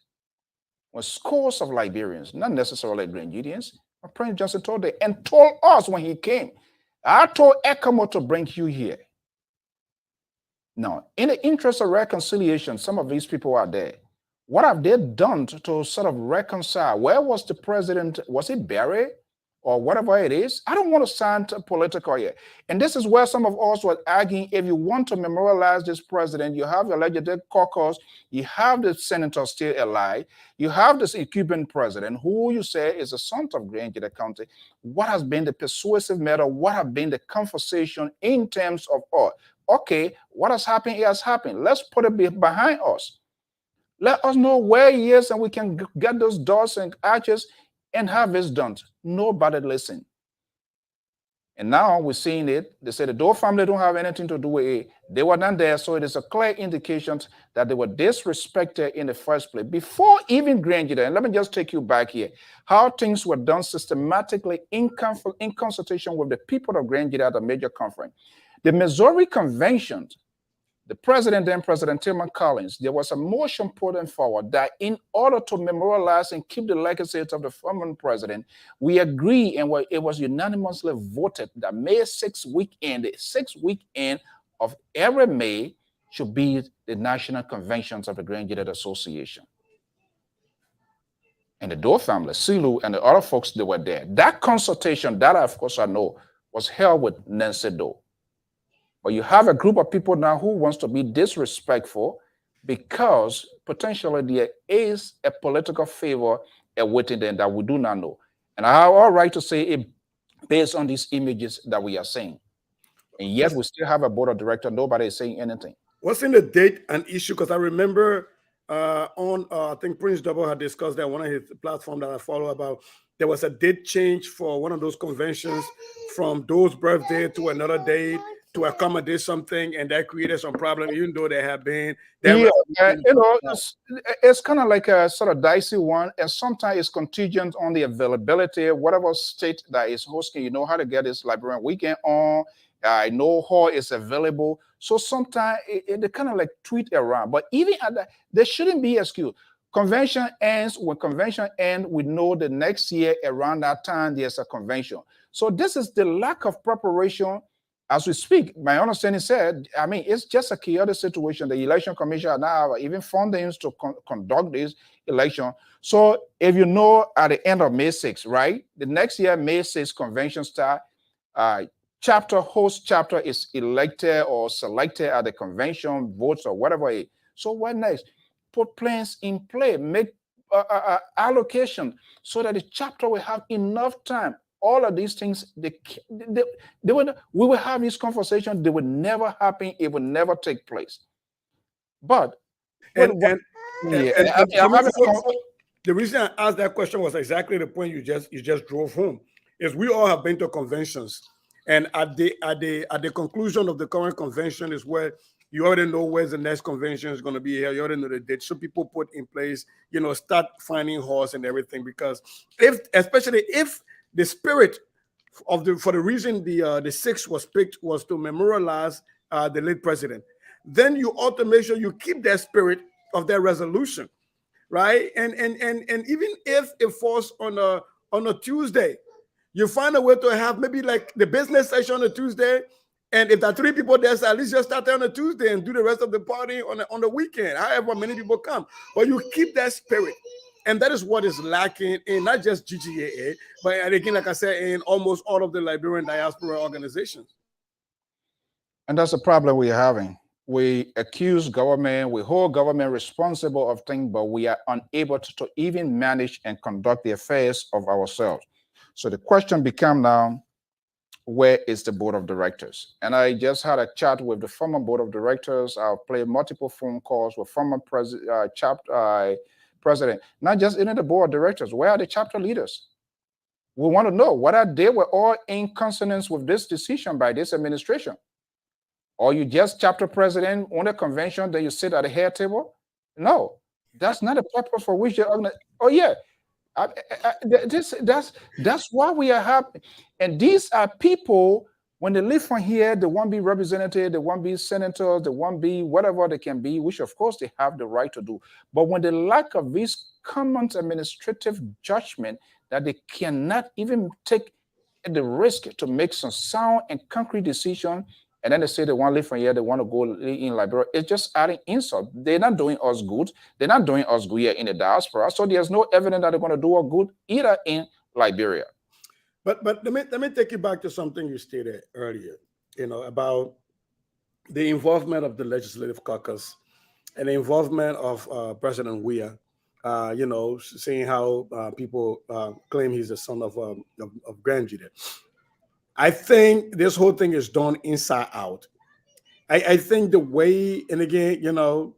with scores of Liberians, not necessarily Grenadians. Prince Johnson told them and told us when he came, I told Ekamo to bring you here. Now, in the interest of reconciliation, some of these people are there. What have they done to sort of reconcile? Where was the president? Was he buried? Or whatever it is? I don't want to sound political here. And this is where some of us were arguing, if you want to memorialize this president, you have your legislative caucus, you have the senator still alive, you have this incumbent president, who you say is the son of Grangeda County. What has been the persuasive matter? What have been the conversation in terms of, okay, what has happened, it has happened. Let's put it behind us. Let us know where he is, and we can get those doors and arches and have this done. Nobody listened. And now we're seeing it. They say the Doe family don't have anything to do with it. They were not there, so it is a clear indication that they were disrespected in the first place. Before even Grangeda, and let me just take you back here, how things were done systematically in consultation with the people of Grangeda at a major conference. The Missouri Convention, the president, then President Tillman Collins, there was a motion put forward that in order to memorialize and keep the legacy of the former president, we agree, and it was unanimously voted that May 6th weekend, the 6th weekend of every May, should be the national conventions of the Grangeda Association. And the Doe family, Silu, and the other folks that were there. That consultation, that of course I know, was held with Nancy Doe. But you have a group of people now who wants to be disrespectful because potentially there is a political favor awaiting them that we do not know. And I have all right to say it based on these images that we are seeing. And yet we still have a board of directors. Nobody is saying anything. What's in the date and issue? Because I remember I think Prince Double had discussed that on one of his platforms that I follow about. There was a date change for one of those conventions from Doe's birthday to another date to accommodate something, and that created some problem, even though there have been. You know, it's kind of like a sort of dicey one, and sometimes it's contingent on the availability, whatever state that is hosting. You know how to get this Liberian weekend on. I know how it's available. So sometimes they kind of like tweet around, but even at that, there shouldn't be excuse. Convention ends. When convention ends, we know the next year around that time there's a convention. So this is the lack of preparation. As we speak, my understanding said, I mean, it's just a chaotic situation. The election commission now have even fundings to conduct this election. So if you know at the end of May 6th, right, the next year, May 6th convention start, host chapter is elected or selected at the convention, votes or whatever it is. So what next? Put plans in play, make allocation so that the chapter will have enough time. All of these things, we will have this conversation. They will never happen. It will never take place. But the reason I asked that question was exactly the point you just drove home. Is we all have been to conventions, and at the conclusion of the current convention is where you already know where the next convention is going to be here. You already know the date. So people put in place, start finding halls and everything, because especially if the spirit of for the reason the 6th was picked was to memorialize the late president, then you ought to make sure you keep that spirit of that resolution, right? And even if it falls on a Tuesday, you find a way to have maybe like the business session on a Tuesday, and if there are 3 people there, so at least just start there on a Tuesday and do the rest of the party on the weekend. However many people come, but you keep that spirit. And that is what is lacking in not just GGAA, but again, like I said, in almost all of the Liberian diaspora organizations. And that's the problem we're having. We accuse government, we hold government responsible of things, but we are unable to even manage and conduct the affairs of ourselves. So the question becomes now, where is the board of directors? And I just had a chat with the former board of directors. I've played multiple phone calls with former president, not just in the board of directors. Where are the chapter leaders? We want to know whether they were all in consonance with this decision by this administration. Or you just chapter president on a convention, then you sit at the head table? No, that's not the purpose for which they're. Oh yeah, that's why we are happy. And these are people, when they live from here, they want to be representative, they want to be senators, they want to be whatever they can be, which of course they have the right to do. But when the lack of this common administrative judgment that they cannot even take the risk to make some sound and concrete decision, and then they say they want to live from here, they want to go in Liberia. It's just adding insult. They're not doing us good. They're not doing us good here in the diaspora. So there's no evidence that they're going to do us good either in Liberia. But let me take you back to something you stated earlier, about the involvement of the Legislative Caucus and the involvement of President Weah. Seeing how people claim he's the son of Grand Judah. I think this whole thing is done inside out. I think the way, and again, I'm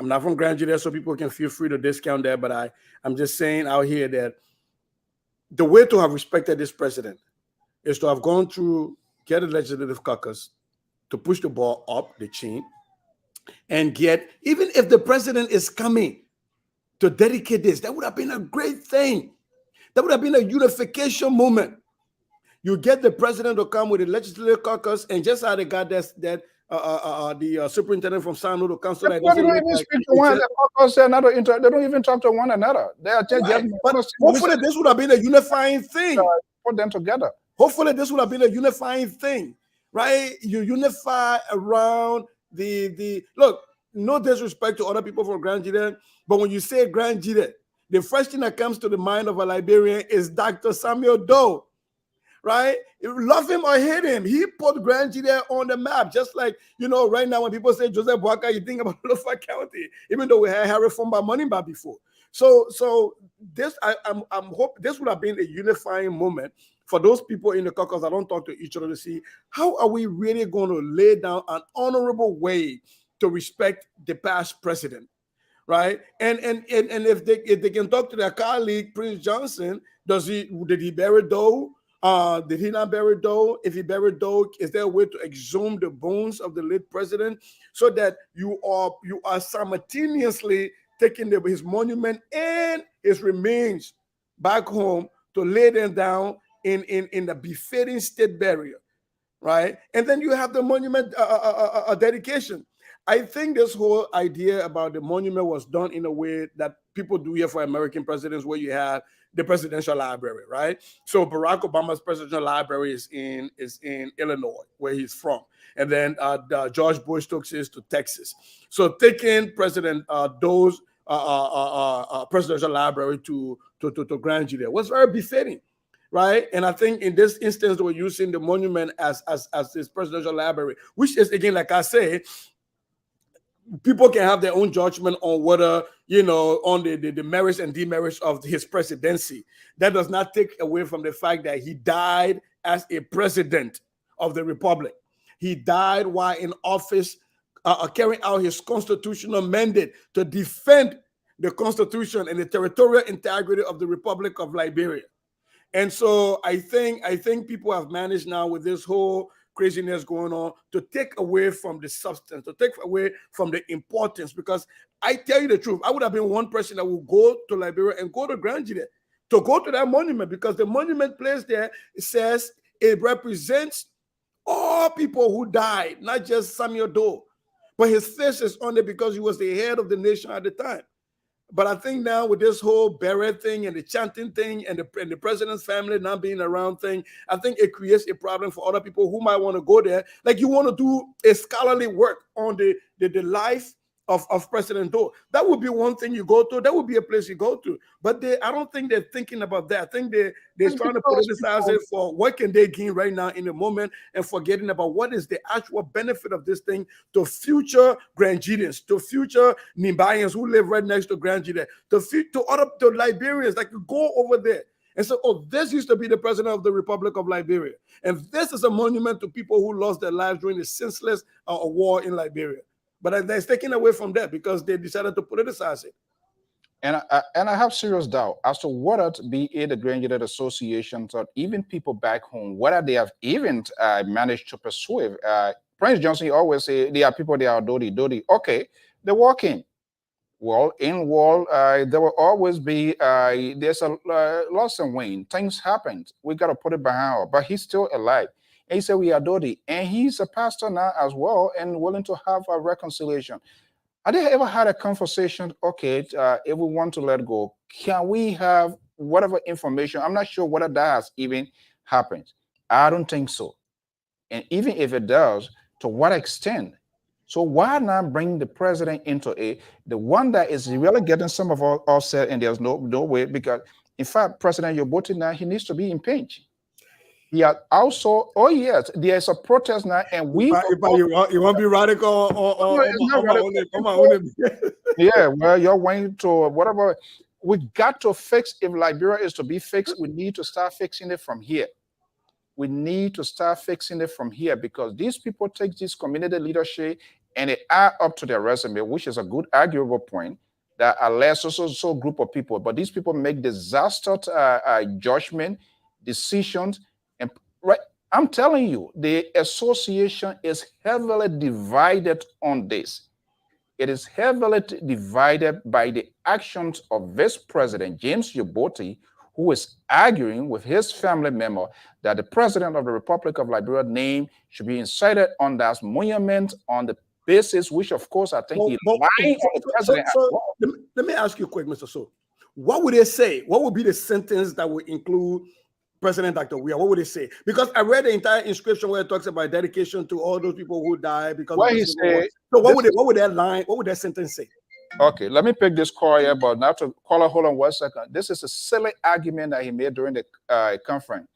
not from Grand Judah, so people can feel free to discount that, but I'm just saying out here that the way to have respected this president is to have gone through, get a Legislative Caucus to push the ball up the chain and get, even if the president is coming to dedicate this, that would have been a great thing. That would have been a unification moment. You get the president to come with the Legislative Caucus, and just how they got the superintendent from San Luis Council. They don't even speak to one another. They don't even talk to one another. They are just but hopefully this would have been a unifying thing. Put them together. Hopefully this would have been a unifying thing, right? You unify around the look. No disrespect to other people from Grand Judah, but when you say Grand Judah, the first thing that comes to the mind of a Liberian is Dr. Samuel Doe. Right? Love him or hate him, he put Grand Judah on the map. Just like, right now when people say Joseph Boakai, you think about Lofa County, even though we had Harry Fumba Monimba before. So this, I'm hope this would have been a unifying moment for those people in the caucus that don't talk to each other to see how are we really going to lay down an honorable way to respect the past president. Right? And if they can talk to their colleague, Prince Johnson, did he bury Doe? Did he not bury Doe? If he buried Doe, is there a way to exhume the bones of the late president so that you are simultaneously taking his monument and his remains back home to lay them down in the befitting state burial, right? And then you have the monument dedication. I think this whole idea about the monument was done in a way that people do here for American presidents, where you have the presidential library, right? So Barack Obama's presidential library is in Illinois, where he's from. And then George Bush took his to Texas. So taking President Doe's presidential library to Grand Judah was very befitting, right? And I think in this instance, we're using the monument as his presidential library, which is, again, like I say, people can have their own judgment on whether, on the merits and demerits of his presidency. That does not take away from the fact that he died as a president of the republic. He died while in office, carrying out his constitutional mandate to defend the Constitution and the territorial integrity of the Republic of Liberia. And so I think people have managed now with this whole craziness going on to take away from the substance, to take away from the importance. Because I tell you the truth, I would have been one person that would go to Liberia and go to Grand Judah to go to that monument, because the monument place there, it says it represents all people who died, not just Samuel Doe, but his face is on it because he was the head of the nation at the time. But I think now with this whole beret thing and the chanting thing and the president's family not being around thing, I think it creates a problem for other people who might want to go there. Like, you want to do a scholarly work on the life of President Doe. That would be one thing you go to. That would be a place you go to. But I don't think they're thinking about that. I think they're trying to politicize it for what can they gain right now in the moment, and forgetting about what is the actual benefit of this thing to future Grand Judans, to future Nimbayans who live right next to Grand Judah, to Liberians that could go over there and say, oh, this used to be the president of the Republic of Liberia. And this is a monument to people who lost their lives during the senseless war in Liberia. But that's taken away from that because they decided to politicize it. And I have serious doubt as to whether, be it the Grand United Associations or even people back home, whether they have even managed to persuade. Prince Johnson always say there are people that are dodgy. Okay, they're working. Well, in war, there will always be, there's a loss and win. Things happen. We got to put it behind her. But he's still alive. And he said, we are dodgy. And he's a pastor now as well and willing to have a reconciliation. Have they ever had a conversation, okay, if we want to let go, can we have whatever information? I'm not sure whether that has even happened. I don't think so. And even if it does, to what extent? So why not bring the president into the one that is really getting some of our offset, and there's no way, because in fact, President Yoboti now, he needs to be impeached. Yeah, also, oh yes, there's a protest now, and we. You want to be radical Yeah, well, you're going to whatever. We got to fix. If Liberia is to be fixed, we need to start fixing it from here. We need to start fixing it from here because these people take this community leadership and they add up to their resume, which is a good arguable point. That are less so group of people, but these people make disastrous judgment decisions. And right, I'm telling you, the association is heavily divided on this. It is heavily divided by the actions of Vice President James Yoboti, who is arguing with his family member that the president of the Republic of Liberia name should be incited on that monument on the basis, which of course I think he's lying on the president. Let me ask you quick, Mr. So. What would they say? What would be the sentence that would include President Dr. Weah? What would they say? Because I read the entire inscription where it talks about dedication to all those people who died because of the Civil War. So what would that sentence say? Okay, let me pick this call here, but now to call, hold on 1 second. This is a silly argument that he made during the conference.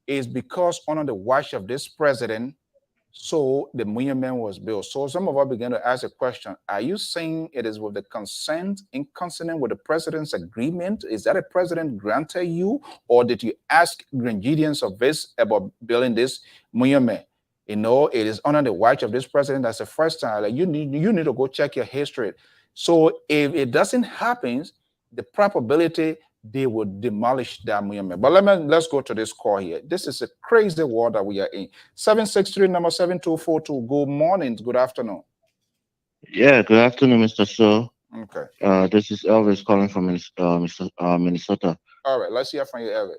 It's because under the watch of this president, so the monument was built. So some of us began to ask a question: are you saying it is with the consent, in consonant with the president's agreement? Is that a president granted you, or did you ask Grenadians of this about building this monument? You know, it is under the watch of this president. That's the first time. Like you need to go check your history. So if it doesn't happen, the probability they would demolish that monument. But let's go to this call here. This is a crazy world that we are in. 763 number 7242. Good morning. Good afternoon. Yeah, good afternoon, Mr. So. Okay. This is Elvis calling from Minnesota. All right, let's hear from you, Elvis.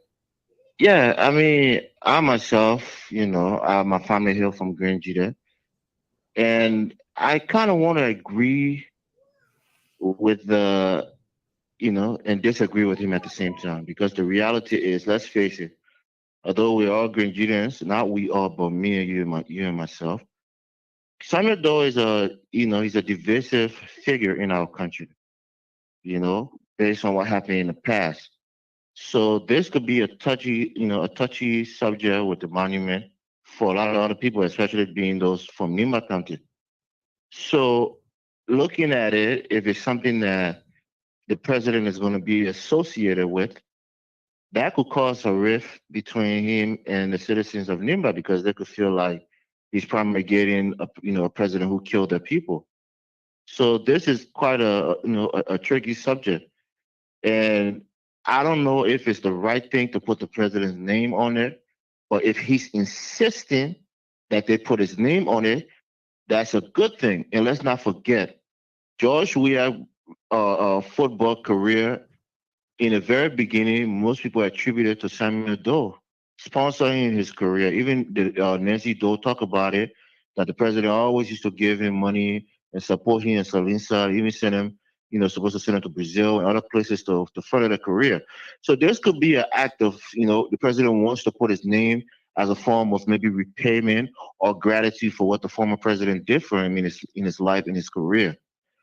Yeah, I mean, I myself, my family hail from Grand Judah, and I kind of want to agree with and disagree with him at the same time, because the reality is, let's face it, although we're all Grand Judahs, not we all, but me and you and myself, Samuel Doe is he's a divisive figure in our country, based on what happened in the past. So this could be a touchy subject with the monument for a lot of other people, especially being those from Nima County. So looking at it, if it's something that the president is going to be associated with, that could cause a rift between him and the citizens of Nimba, because they could feel like he's promulgating a president who killed their people. So this is quite a tricky subject, and I don't know if it's the right thing to put the president's name on it, but if he's insisting that they put his name on it, that's a good thing. And let's not forget, George Weah football career, in the very beginning, most people attributed to Samuel Doe sponsoring his career. Even Nancy Doe talk about it, that the president always used to give him money and support him in Salinsa, even send him, supposed to send him to Brazil and other places to further their career. So this could be an act of, the president wants to put his name as a form of maybe repayment or gratitude for what the former president did for him in his life, in his career.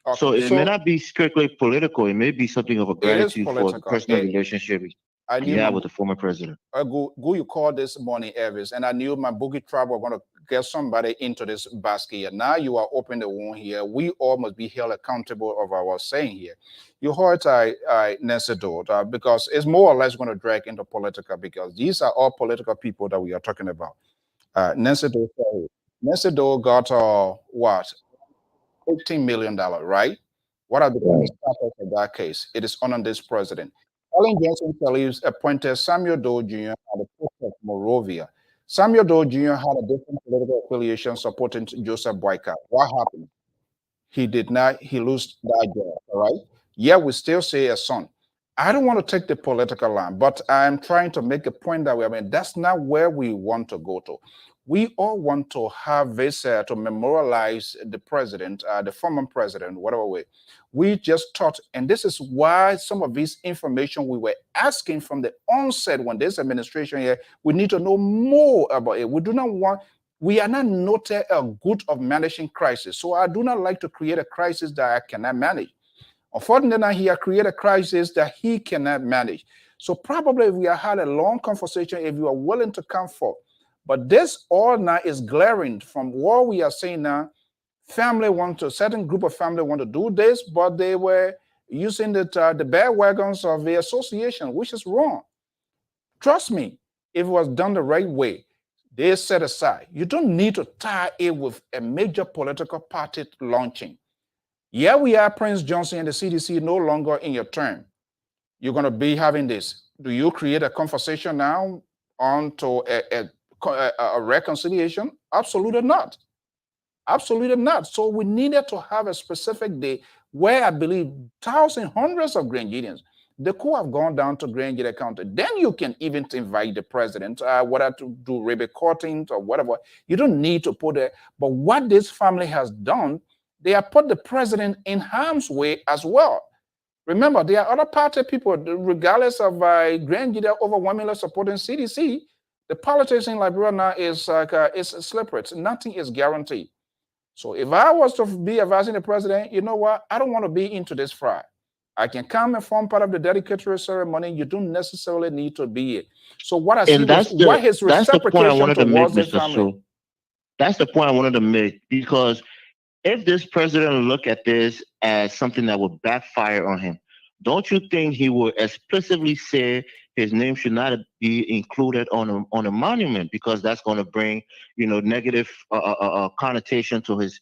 Okay, so it may not be strictly political. It may be something of a gratitude for the personal relationship he had with the former president. Go you called this morning, Elvis, and I knew my boogie tribe were going to get somebody into this basket here. Now you are opening the wound here. We all must be held accountable of our saying here. You heard Nancy Dodd, because it's more or less going to drag into political, because these are all political people that we are talking about. Nancy Dodd got what? $18 million, right? What are the status of that case? It is on this president. Ellen Johnson Sirleaf appointed Samuel Doe Jr. at the post of Morovia. Samuel Doe Jr. had a different political affiliation supporting Joseph Boyka. What happened? He did not, he lost that job, all right? Yeah, we still say a son. I don't want to take the political line, but I'm trying to make a point that that's not where we want to go to. We all want to have this to memorialize the president, the former president, whatever way. We just thought, and this is why some of this information we were asking from the onset when this administration here, we need to know more about it. We do not want, we are not noted good of managing crisis. So I do not like to create a crisis that I cannot manage. Unfortunately, he has created a crisis that he cannot manage. So probably if we had a long conversation, if you are willing to come forth, but this all now is glaring from what we are saying now. Family want to, a certain group of family want to do this, but they were using the bandwagons of the association, which is wrong. Trust me, if it was done the right way, they set aside. You don't need to tie it with a major political party launching. Yeah, we are Prince Johnson and the CDC no longer in your term. You're going to be having this. Do you create a conversation now onto a reconciliation? Absolutely not. Absolutely not. So we needed to have a specific day where I believe thousands, hundreds of Grenadians, they could have gone down to Grenada County. Then you can even invite the president, whether to do rebate courting or whatever. You don't need to put it. But what this family has done, they have put the president in harm's way as well. Remember, there are other party people, regardless of Grenada overwhelmingly supporting CDC. The politics in Liberia now is like it's slippery. Nothing is guaranteed. So if I was to be advising the president, you know what? I don't want to be into this fry. I can come and form part of the dedicatory ceremony. You don't necessarily need to be it. So what I see was what his reciprocation towards the family. That's the point I wanted to make, because if this president look at this as something that would backfire on him, don't you think he will explicitly say his name should not be included on a monument, because that's going to bring, negative connotation to his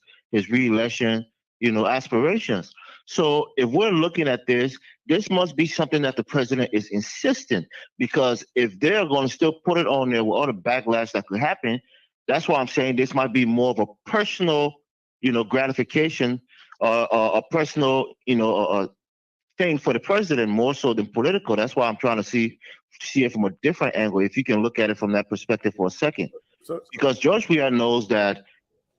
re-election, aspirations. So if we're looking at this must be something that the president is insistent, because if they're going to still put it on there with all the backlash that could happen, that's why I'm saying this might be more of a personal, gratification, a personal, thing for the president more so than political. That's why I'm trying to see it from a different angle, if you can look at it from that perspective for a second. Because George Weah knows that,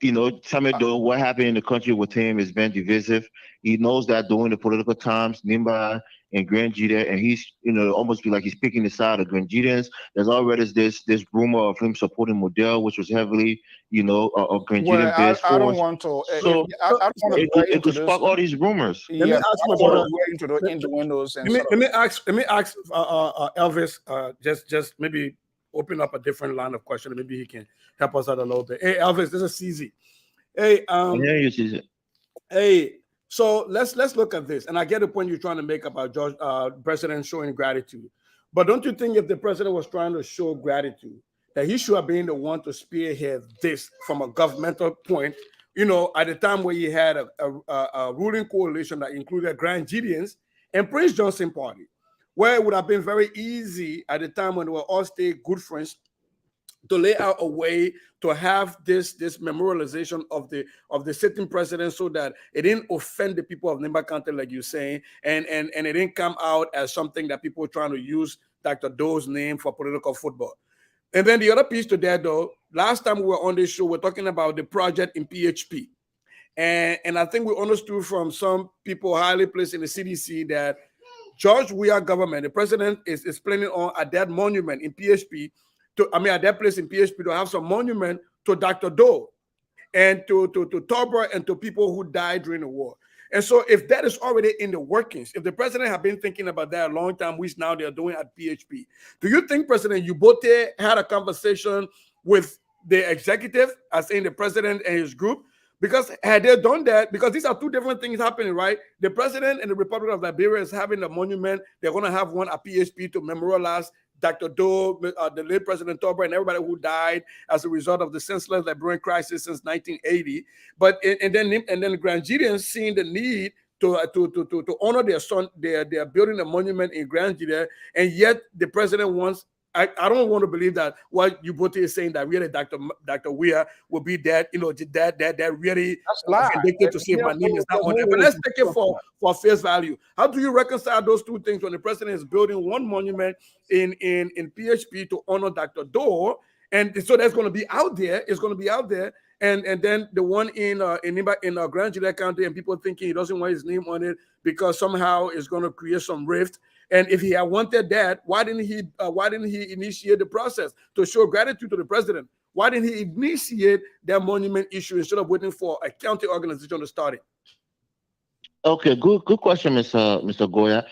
what happened in the country with him has been divisive. He knows that during the political times, Nimba and Grenada, and he's, almost be like he's picking the side of Grenadans. There's already this rumor of him supporting Model, which was heavily, a Grenadian based force. I don't want to. So it could spark all these rumors. Let me ask Elvis, just maybe open up a different line of question. Maybe he can help us out a little bit. Hey, Elvis, this is CZ. Hey, hey, so let's look at this. And I get the point you're trying to make about George, president showing gratitude. But don't you think if the president was trying to show gratitude, that he should have been the one to spearhead this from a governmental point, at the time where you had a ruling coalition that included Grand Gideons and Prince Johnson Party, where it would have been very easy at the time when they were all stay good friends to lay out a way to have this memorialization of the sitting president, so that it didn't offend the people of Nimba County, like you're saying, and it didn't come out as something that people were trying to use Dr. Doe's name for political football. And then the other piece to that, though, last time we were on this show, we're talking about the project in PHP. And I think we understood from some people highly placed in the CDC that George Weah government, the president is planning on at that monument in PHP, at that place in PHP, to have some monument to Dr. Doe and to Torber and to people who died during the war. And so if that is already in the workings, if the president had been thinking about that a long time, which now they're doing at PHP, do you think President Yubote had a conversation with the executive, as saying the president and his group, because had they done that, because these are two different things happening, right? The president and the Republic of Liberia is having a monument. They're going to have one at PHP to memorialize Dr. Doe, the late President Torbert, and everybody who died as a result of the senseless Liberian crisis since 1980. But and then the Grangidians seeing the need to honor their son. They're building a monument in Grangidia, and yet the president wants. I don't want to believe that what Ubote is saying, that really Dr. Weah will be that, you know, that really addicted to say my name is not on there. But let's take it for face value. How do you reconcile those two things when the president is building one monument in PHP to honor Dr. Doe, and so that's going to be out there. It's going to be out there. And then the one in Grand Juliet County, and people thinking he doesn't want his name on it because somehow it's going to create some rift. And if he had wanted that, why didn't he initiate the process to show gratitude to the president? Why didn't he initiate that monument issue instead of waiting for a county organization to start it? Okay, good question, Mr. Goya.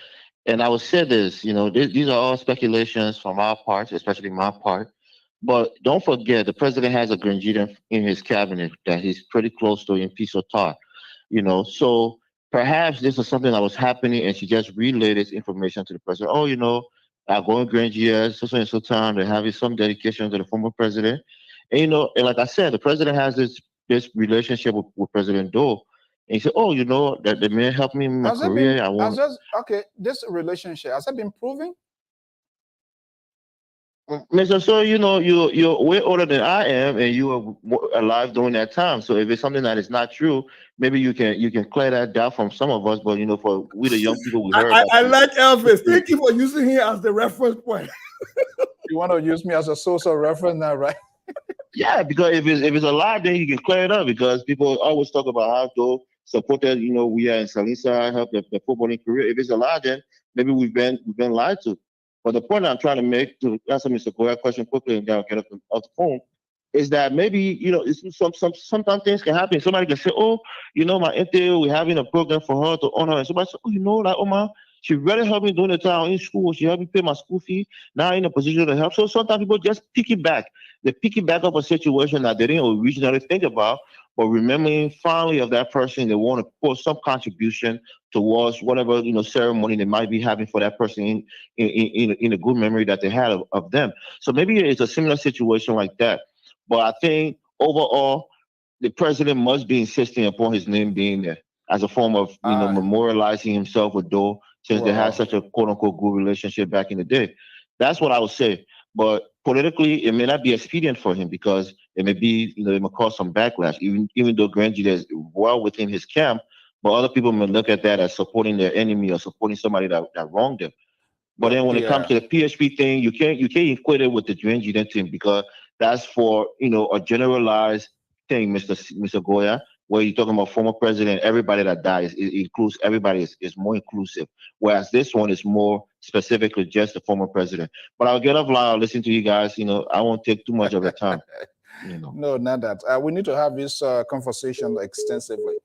And I would say this, you know, these are all speculations from our part, especially my part. But don't forget, the president has a Grangidian in his cabinet that he's pretty close to in Peace or Tar, you know. So perhaps this is something that was happening, and she just relayed this information to the president. Oh, you know, I go in Grangidia, so and so time, they're having some dedication to the former president. And, you know, and like I said, the president has this relationship with President Doe. And he said, oh, you know, that the man helped me in my career. Okay, this relationship, has that been proven? Mr. So, you know, you're way older than I am, and you were alive during that time. So if it's something that is not true, maybe you can clear that doubt from some of us. But, you know, for we the young people, we heard. I like Elvis. Thank you for using him as the reference point. You want to use me as a source of reference now, right? Yeah, because if it's alive, then you can clear it up, because people always talk about how Doe supported, you know, we are in Salisa, helped the footballing career. If it's alive, then maybe we've been lied to. But the point I'm trying to make, to answer Mr. Goya's question quickly and then I'll get off the phone, is that maybe, you know, sometimes things can happen. Somebody can say, oh, you know, my auntie, we're having a program for her to honor her. And somebody says, oh, you know, like, Oma, she really helped me during the time in school. She helped me pay my school fee. Now I'm in a position to help. So sometimes people just pick it back. They pick it back up a situation that they didn't originally think about, but remembering fondly of that person, they want to put some contribution towards whatever, you know, ceremony they might be having for that person in a good memory that they had of them. So maybe it's a similar situation like that. But I think overall, the president must be insisting upon his name being there as a form of, you know, memorializing himself with Doe, since they had such a quote unquote good relationship back in the day. That's what I would say. But politically, it may not be expedient for him, because it may be, you know, it may cause some backlash, even though Grangidia is well within his camp, but other people may look at that as supporting their enemy or supporting somebody that wronged them. But then when it comes to the PHP thing, you can't equate it with the Grangidia thing, because that's for, you know, a generalized thing, Mr. Goya, where you're talking about former president, everybody that dies, it includes everybody, is more inclusive. Whereas this one is more specifically just the former president. But I'll get offline, I'll listen to you guys. You know, I won't take too much of your time. You know. No, not that. We need to have this conversation extensively.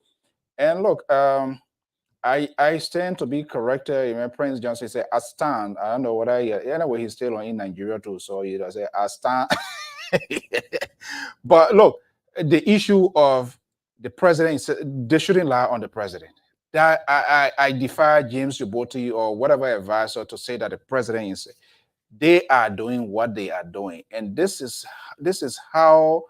And look, I stand to be corrected. My Prince Johnson said, I stand. I don't know what anyway, he's still in Nigeria too. So he does say, I stand. But look, the issue of the president, they shouldn't lie on the president. That I defy James Ubote or whatever advisor to say that the president is. They are doing what they are doing, and this is how.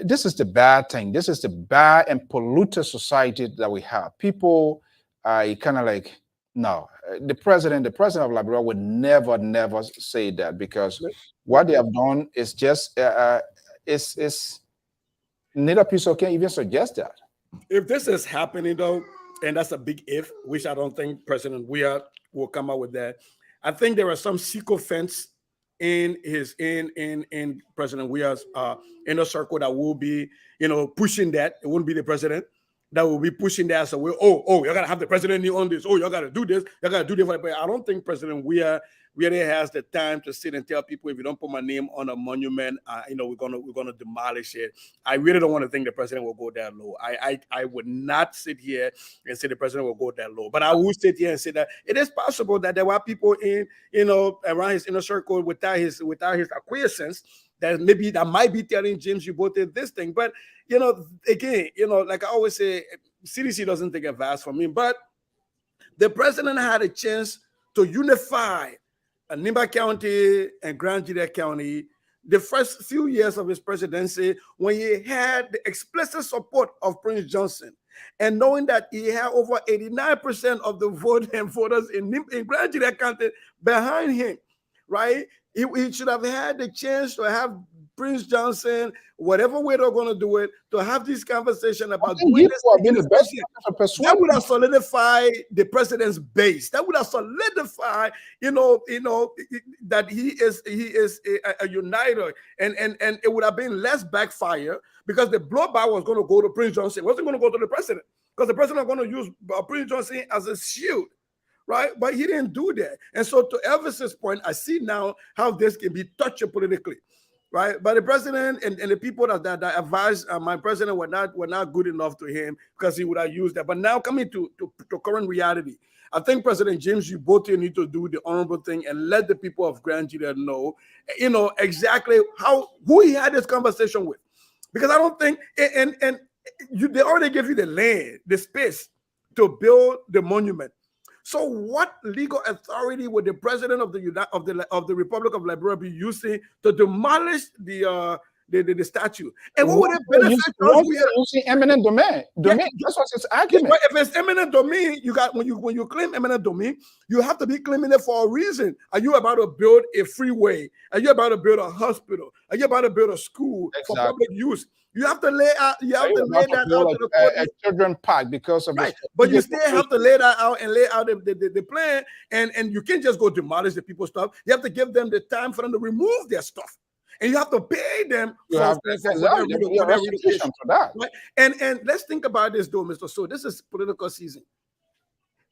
This is the bad thing. This is the bad and polluted society that we have. People are kind of like, no, the president of Liberia would never say that, because what they have done is just is neither piece can't even suggest that. If this is happening though, and that's a big if, which I don't think President Weah will come out with that. I think there are some sycophants in President Weah's inner circle that will be, you know, pushing that. It wouldn't be the president that will be pushing that. So you gotta have the president on this. Oh, you gotta do this. You gotta do this. But I don't think President Weah really has the time to sit and tell people, if you don't put my name on a monument, you know, we're gonna demolish it. I really don't want to think the president will go that low. I would not sit here and say the president will go that low. But I would sit here and say that it is possible that there were people in, you know, around his inner circle without his acquiescence that might be telling James Yubote this thing. But again, like I always say, CDC doesn't take advice from me, but the president had a chance to unify Nimba County and Grand Juda County the first few years of his presidency, when he had the explicit support of Prince Johnson, and knowing that he had over 89% of the vote and voters in Grand Juda County behind him, right? He should have had the chance to have Prince Johnson, whatever way they're going to do it, to have this conversation about doing this. That would have solidified the president's base. That would have solidified, that he is a uniter, and it would have been less backfire, because the blowback was going to go to Prince Johnson. It wasn't going to go to the president, because the president was going to use Prince Johnson as a shield. Right, but he didn't do that. And so, to Elvis's point, I see now how this can be touched politically, right? But the president and the people that advised my president were not good enough to him, because he would have used that. But now, coming to current reality, I think President James Yubote need to do the honorable thing and let the people of Grand Juda know, exactly who he had this conversation with, because I don't think they already gave you the land, the space to build the monument. So what legal authority would the president of the Republic of Liberia be using to demolish the statue? And what would it benefit us? Using eminent domain. That's what it's argument. If it's eminent domain, when you claim eminent domain, you have to be claiming it for a reason. Are you about to build a freeway? Are you about to build a hospital? Are you about to build a school for public use? You have to lay out. You have to lay that out to the court. A children park because of right. But you still have to lay that out and lay out the plan. And you can't just go demolish the people's stuff. You have to give them the time for them to remove their stuff, and you have to pay them for that. Right? And let's think about this, though, Mr. So. This is political season.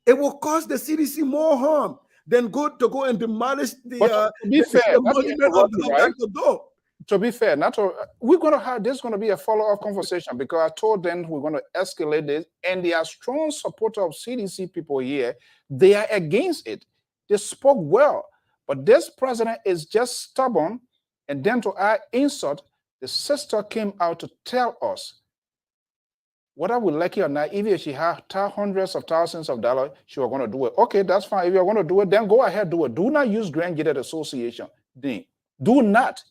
It will cause the CDC more harm than to go and demolish the monument of the door. To be fair, we're going to have this. Going to be a follow-up conversation, because I told them we're going to escalate this, and they are strong supporters of CDC people here. They are against it. They spoke well, but this president is just stubborn. And then, to our insult, the sister came out to tell us, whether we like it or not, even if she had hundreds of thousands of dollars, she was going to do it. Okay, that's fine. If you're going to do it, then go ahead, do it. Do not use Grand Juda Association. Do not.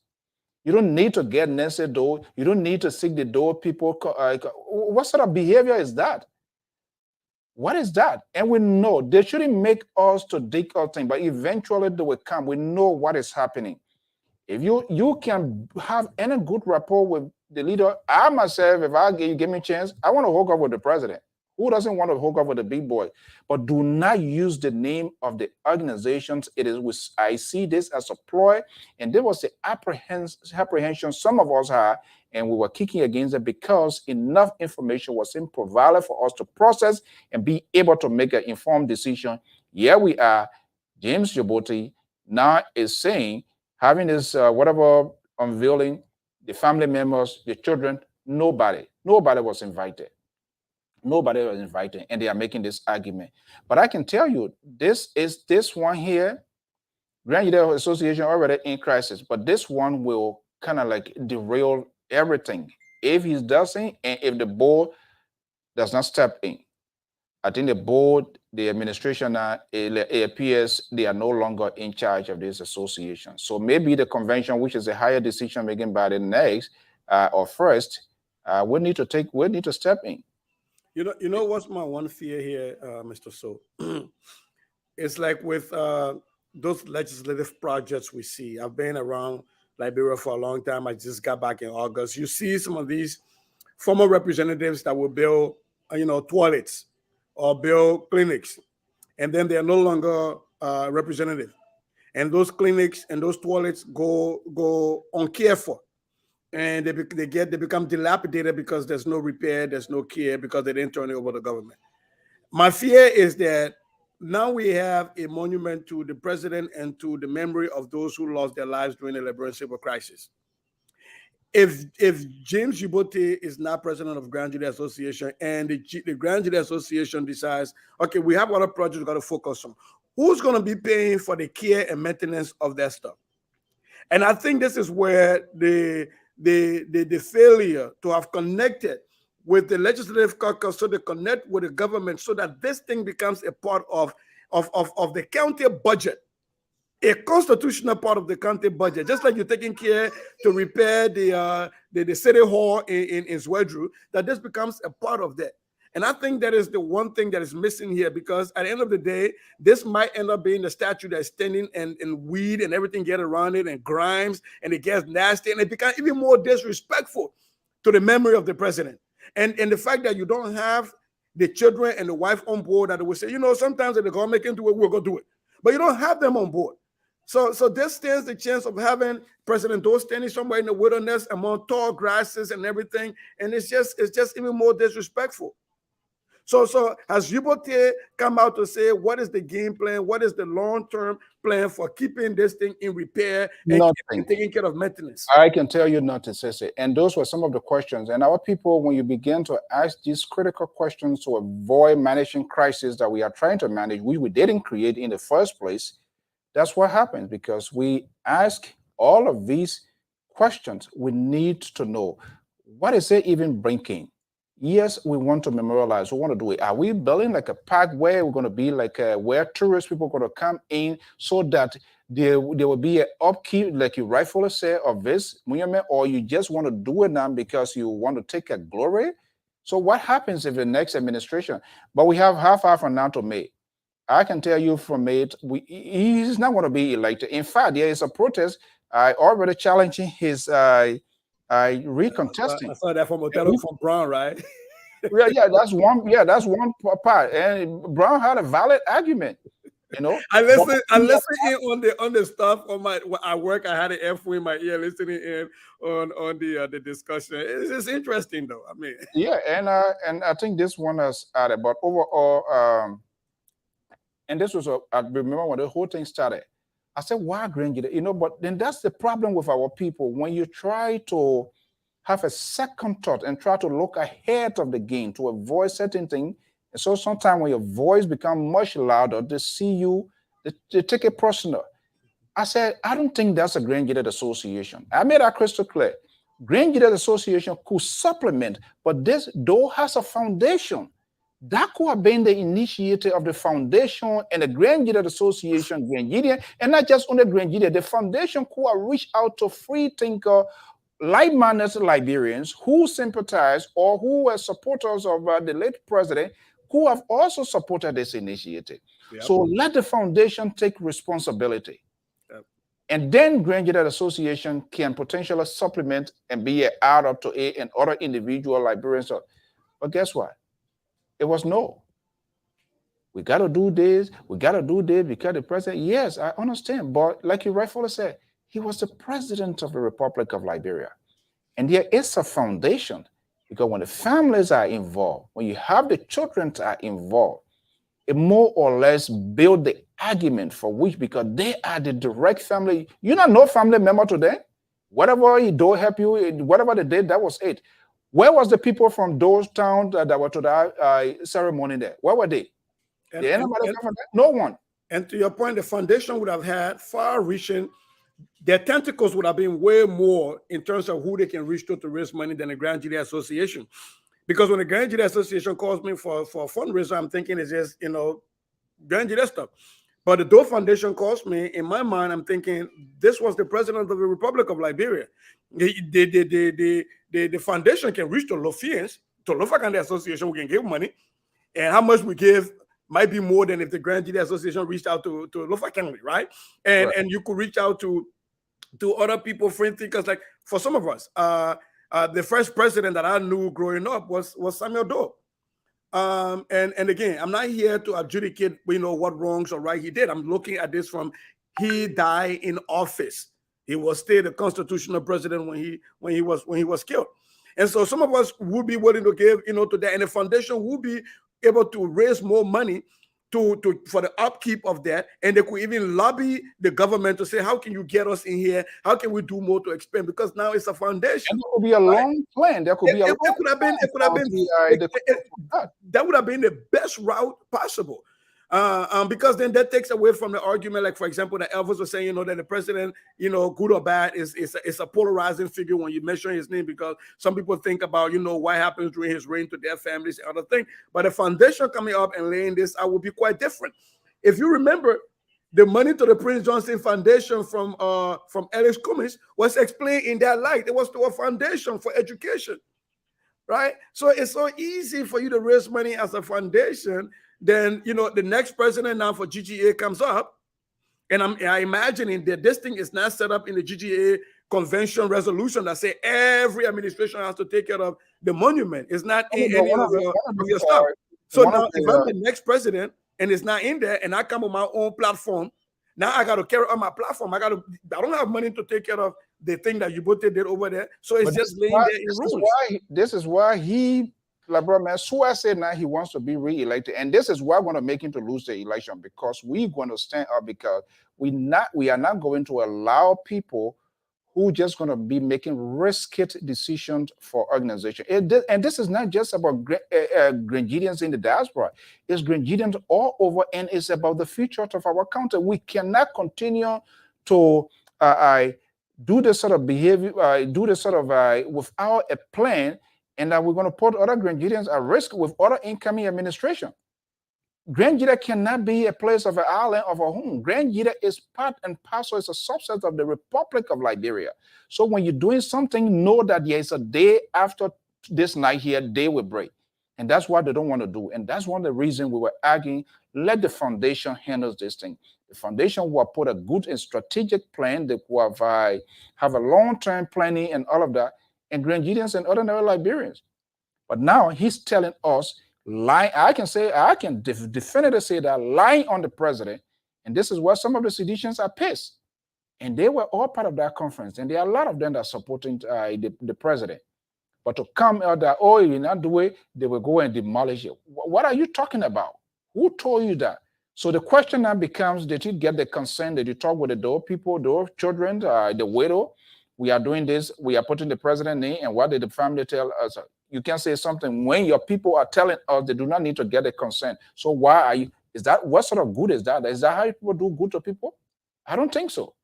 You don't need to get Nancy Doe. You don't need to seek the Doe people. What sort of behavior is that? What is that? And we know they shouldn't make us to dig our thing, but eventually they will come. We know what is happening. If you can have any good rapport with the leader, I myself, if you give me a chance, I want to hook up with the president. Who doesn't want to hook up with the big boy? But do not use the name of the organizations. I see this as a ploy, and there was the apprehension some of us had, and we were kicking against it because enough information wasn't provided for us to process and be able to make an informed decision. Here we are. James Yubote now is saying, having this whatever unveiling, the family members, the children, nobody was invited. Nobody was invited, and they are making this argument. But I can tell you, this one here, Grand Juda Association already in crisis, but this one will kind of like derail everything if he doesn't, and if the board does not step in. I think the board, the administration, it appears they are no longer in charge of this association. So maybe the convention, which is a higher decision making by the next or first, we need to step in. You know what's my one fear here, Mr. So? It's like with those legislative projects we see. I've been around Liberia for a long time. I just got back in August. You see some of these former representatives that will build, toilets or build clinics, and then they are no longer representative. And those clinics and those toilets go uncared for. And they become dilapidated because there's no repair, there's no care, because they didn't turn it over to the government. My fear is that now we have a monument to the president and to the memory of those who lost their lives during the Liberian civil crisis. If James Yubote is not president of Grand Juda Association, and the Grand Juda Association decides, okay, we have other projects we've got to focus on, who's going to be paying for the care and maintenance of that stuff? And I think this is where the failure to have connected with the legislative caucus, so they connect with the government, so that this thing becomes a part of the county budget, a constitutional part of the county budget, just like you're taking care to repair the city hall in Zwedru, that this becomes a part of that. And I think that is the one thing that is missing here, because at the end of the day, this might end up being the statue that's standing and weed and everything get around it and grimes, and it gets nasty, and it becomes even more disrespectful to the memory of the president. And the fact that you don't have the children and the wife on board, that will say, you know, sometimes if the government can do it, we're going to do it. But you don't have them on board. So this stands the chance of having President Doe standing somewhere in the wilderness among tall grasses and everything. And it's just even more disrespectful. So has Yubote come out to say, what is the game plan? What is the long-term plan for keeping this thing in repair and taking care of maintenance? I can tell you nothing, Sese. And those were some of the questions. And our people, when you begin to ask these critical questions to avoid managing crisis that we are trying to manage, which we didn't create in the first place, that's what happens, because we ask all of these questions. We need to know, what is it even bringing? Yes, we want to memorialize. We want to do it. Are we building like a park where we're going to be like where tourist people are going to come in, so that there will be an upkeep, like you rightfully say, of this monument, or you just want to do it now because you want to take a glory? So what happens if the next administration? But we have half hour from now to May. I can tell you from it, he's not going to be elected. In fact, there is a protest. I already challenging his recontesting. I saw that from Othello from Brown, right? yeah, that's one. Yeah, that's one part. And Brown had a valid argument. You know, I listen in on the stuff on my at work. I had an earphone in my ear, listening in on the discussion. It's just interesting, though. I mean, yeah, and I think this one has added, but overall, and this was I remember when the whole thing started. I said, why Grandjida? You know, but then that's the problem with our people. When you try to have a second thought and try to look ahead of the game to avoid certain things, and so sometimes when your voice becomes much louder, they see you, they take it personal. I said, I don't think that's a Grandjida Association. I made that crystal clear. Grandjida Association could supplement, but this though has a foundation. That could have been the initiator of the foundation and the Grandjida Association, Grandjida, and not just only Grandjida. The foundation could have reached out to free thinker, like-minded Liberians who sympathize or who were supporters of the late president, who have also supported this initiative. Yep. So let the foundation take responsibility. Yep. And then Grandjida Association can potentially supplement and be an add up to it and other individual Liberians. But guess what? It was no. We got to do this. We got to do this because the president, yes, I understand. But like you rightfully said, he was the president of the Republic of Liberia. And there is a foundation, because when the families are involved, when you have the children are involved, it more or less build the argument for which, because they are the direct family. You're not no family member to them. Whatever he do help you, whatever they did, that was it. Where was the people from those towns that were to the ceremony there? Where were they? No one. And to your point, the foundation would have had far-reaching, their tentacles would have been way more in terms of who they can reach to raise money than the Grandjida Association. Because when the Grandjida Association calls me for a fundraiser, I'm thinking it's just, you know, Grandjida stuff. But the Doe Foundation calls me, in my mind, I'm thinking, this was the president of the Republic of Liberia. The foundation can reach to Lofians, to Lofa Association, we can give money. And how much we give might be more than if the Grandjida Association reached out to Lofa County, right? And you could reach out to other people, friend thinkers. Like for some of us, the first president that I knew growing up was Samuel Doe. And again, I'm not here to adjudicate, you know, what wrongs or right he did. I'm looking at this from he died in office. He was still the constitutional president when he was killed. And so some of us would be willing to give, you know, to that, and the foundation would be able to raise more money for the upkeep of that, and they could even lobby the government to say, how can you get us in here? How can we do more to expand? Because now it's a foundation. And there could be a long plan. There could be a that would have been the best route possible. Because then that takes away from the argument, like for example, that Elvis was saying, that the president, good or bad, is a polarizing figure when you mention his name, because some people think about, what happens during his reign to their families and other things. But the foundation coming up and laying this out will be quite different. If you remember, the money to the Prince Johnson Foundation from Alex Cummings was explained in that light. It was to a foundation for education, right? So it's so easy for you to raise money as a foundation. Then, the next president now for GGAA comes up, and I'm imagining that this thing is not set up in the GGAA convention resolution that say every administration has to take care of the monument. It's not in any of your stuff. So now, if I'm the next president and it's not in there, and I come on my own platform, now I got to carry on my platform. I don't have money to take care of the thing that you both did over there. So it's just laying there in rules. This is why he, like brother man, so I said now he wants to be re-elected, and this is why we're going to make him to lose the election, because we're going to stand up, because we are not going to allow people who just going to be making risky decisions for organization. And this is not just about Grenadians in the diaspora. It's Grenadians all over, and it's about the future of our country. We cannot continue to do this sort of behavior, without a plan, and that we're going to put other Grenadians at risk with other incoming administration. Grenada cannot be a place of an island of a home. Grenada is part and parcel, it's a subset of the Republic of Liberia. So when you're doing something, know that there is a day after this night here, day will break. And that's what they don't want to do. And that's one of the reasons we were arguing, let the foundation handle this thing. The foundation will put a good and strategic plan that will have a long-term planning and all of that, and Grenadians and ordinary Liberians. But now he's telling us, lying. I can definitively say that, lying on the president. And this is where some of the seditions are pissed. And they were all part of that conference. And there are a lot of them that are supporting the president. But to come out that, oh, you're not doing it, they will go and demolish it. What are you talking about? Who told you that? So the question now becomes, did you get the consent? Did you talk with the door people, door children, the widow? We are doing this. We are putting the president in. And what did the family tell us? You can say something when your people are telling us they do not need to get a consent. So why are you? Is that what sort of good is that? Is that how people do good to people? I don't think so.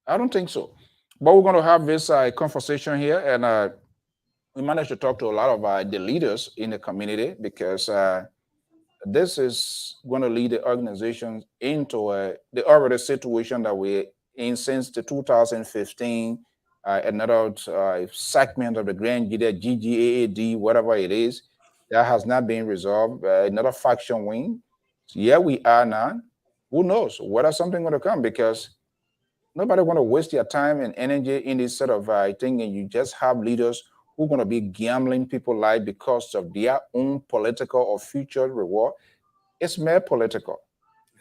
I don't think so. But we're going to have this conversation here, and we managed to talk to a lot of the leaders in the community, because this is going to lead the organization into the already situation that we're in since the 2015. Another segment of the Grand GGAA, whatever it is, that has not been resolved. Another faction wing. So here we are now. Who knows whether something going to come, because nobody want to waste their time and energy in this sort of thing, and you just have leaders who are going to be gambling people's life because of their own political or future reward. It's mere political.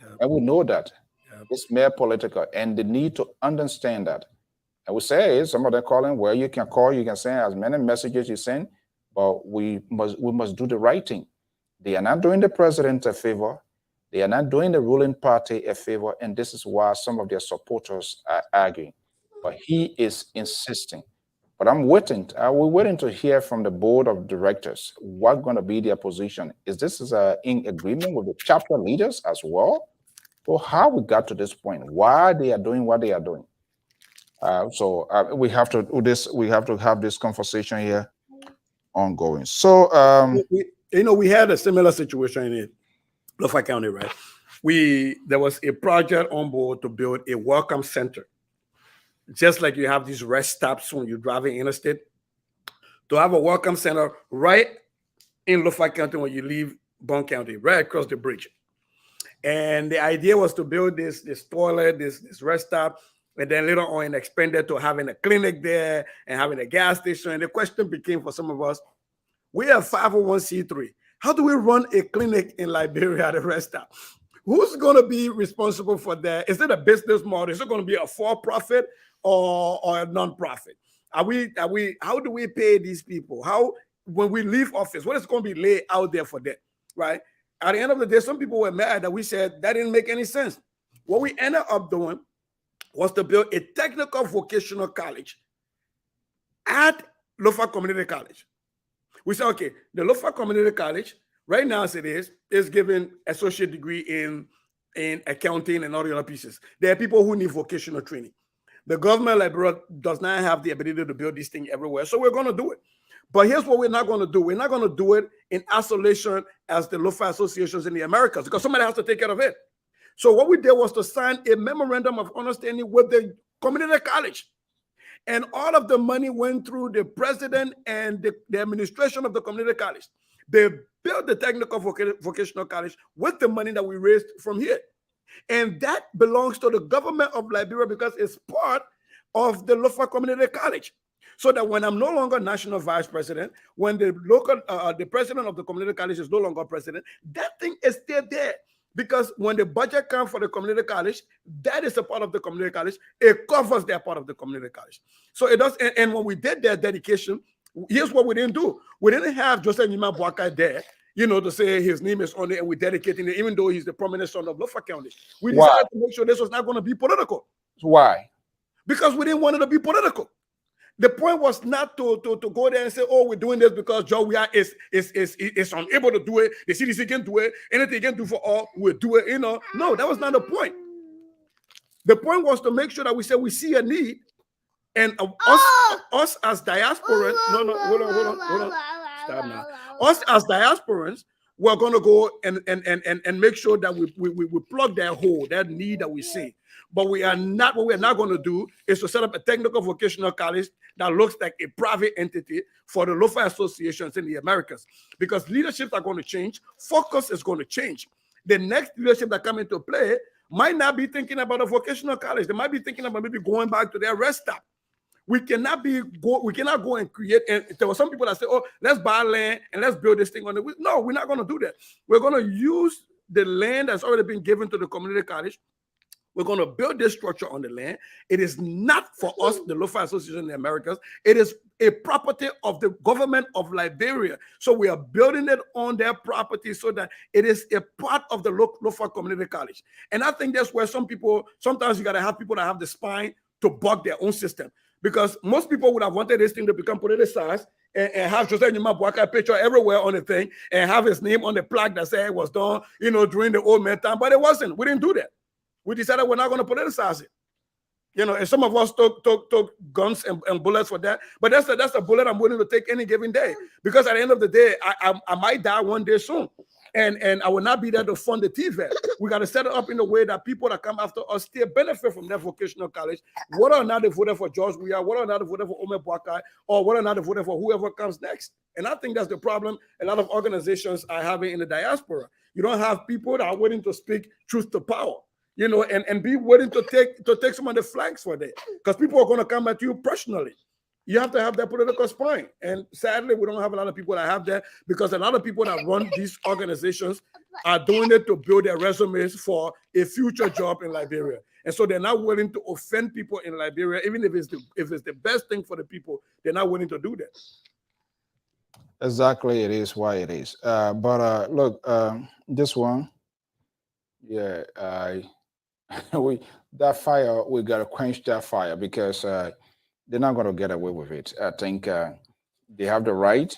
Yeah. And we know that. Yeah. It's mere political, and they need to understand that. I would say some of them calling, well, you can call, you can send as many messages you send, but we must do the right thing. They are not doing the president a favor. They are not doing the ruling party a favor, and this is why some of their supporters are arguing. But he is insisting. But I'm waiting. We're waiting to hear from the board of directors what's going to be their position. Is this in agreement with the chapter leaders as well? Or how we got to this point? Why they are doing what they are doing? So we have to do this. We have to have this conversation here ongoing. So we had a similar situation in Norfolk County, right? There was a project on board to build a welcome center, just like you have these rest stops when you're driving interstate. To have a welcome center right in Norfolk County when you leave Bond County, right across the bridge. And the idea was to build this toilet, this rest stop, and then later on expanded to having a clinic there and having a gas station. And the question became for some of us, we are 501c3. How do we run a clinic in Liberia at a rest stop? Who's going to be responsible for that? Is it a business model? Is it going to be a for-profit or a non-profit? How do we pay these people? How, when we leave office, what is going to be laid out there for them, right? At the end of the day, some people were mad that we said that didn't make any sense. What we ended up doing was to build a technical vocational college at Lofa Community College. We said, okay, the Lofa Community College Right now, as it is given associate degree in accounting and all the other pieces. There are people who need vocational training. The government library does not have the ability to build this thing everywhere, so we're going to do it. But here's what we're not going to do. We're not going to do it in isolation as the local associations in the Americas, because somebody has to take care of it. So what we did was to sign a memorandum of understanding with the community college. And all of the money went through the president and the administration of the community college. They built the technical vocational college with the money that we raised from here. And that belongs to the government of Liberia because it's part of the local community college. So that when I'm no longer national vice president, when the local, the president of the community college is no longer president, that thing is still there. Because when the budget comes for the community college, that is a part of the community college. It covers that part of the community college. So it does. And when we did that dedication, here's what we didn't do. We didn't have Joseph Nyima Boakai there, you know, to say his name is on it and we're dedicating it, even though he's the prominent son of Lofa County. We decided to make sure this was not going to be political. Why? Because we didn't want it to be political. The point was not to go there and say, oh, we're doing this because Joe we are is unable to do it. The CDC can do it. Anything can do for all, we'll do it. You know, no, that was not the point. The point was to make sure that we say we see a need, and us as diasporans. No, hold on. Stop now. Us as diasporans, we're going to go and make sure that we plug that hole, that need that we see. But we are not. What we're not going to do is to set up a technical vocational college that looks like a private entity for the local associations in the Americas, because leaderships are going to change. Focus is going to change. The next leadership that come into play might not be thinking about a vocational college. They might be thinking about maybe going back to their rest stop. We cannot go and create. And there were some people that say, "Oh, let's buy land and let's build this thing on it." No, we're not going to do that. We're going to use the land that's already been given to the community college. We're going to build this structure on the land. It is not for us, the local association in the Americas. It is a property of the government of Liberia. So we are building it on their property so that it is a part of the local community college. And I think that's where some people, sometimes you got to have people that have the spine to bug their own system. Because most people would have wanted this thing to become politicized and have Jose Nyima Boakai picture everywhere on the thing and have his name on the plaque that said it was done, you know, during the old man time. But it wasn't. We didn't do that. We decided we're not going to politicize it. You know, and some of us took guns and bullets for that. But that's a bullet I'm willing to take any given day. Because at the end of the day, I might die one day soon. And I will not be there to fund the TVET. We got to set it up in a way that people that come after us still benefit from that vocational college, whether or not they voted for George Weah, whether or not they voted for Ome Boakai, or whether or not they voted for whoever comes next. And I think that's the problem a lot of organizations are having in the diaspora. You don't have people that are willing to speak truth to power. You know, and be willing to take some of the flanks for that, because people are going to come at you personally. You have to have that political spine, and sadly, we don't have a lot of people that have that, because a lot of people that run these organizations are doing it to build their resumes for a future job in Liberia, and so they're not willing to offend people in Liberia, even if it's the best thing for the people. They're not willing to do that. Exactly, it is why it is. But look, this one, yeah, that fire, we got to quench that fire, because they're not going to get away with it. I think they have the right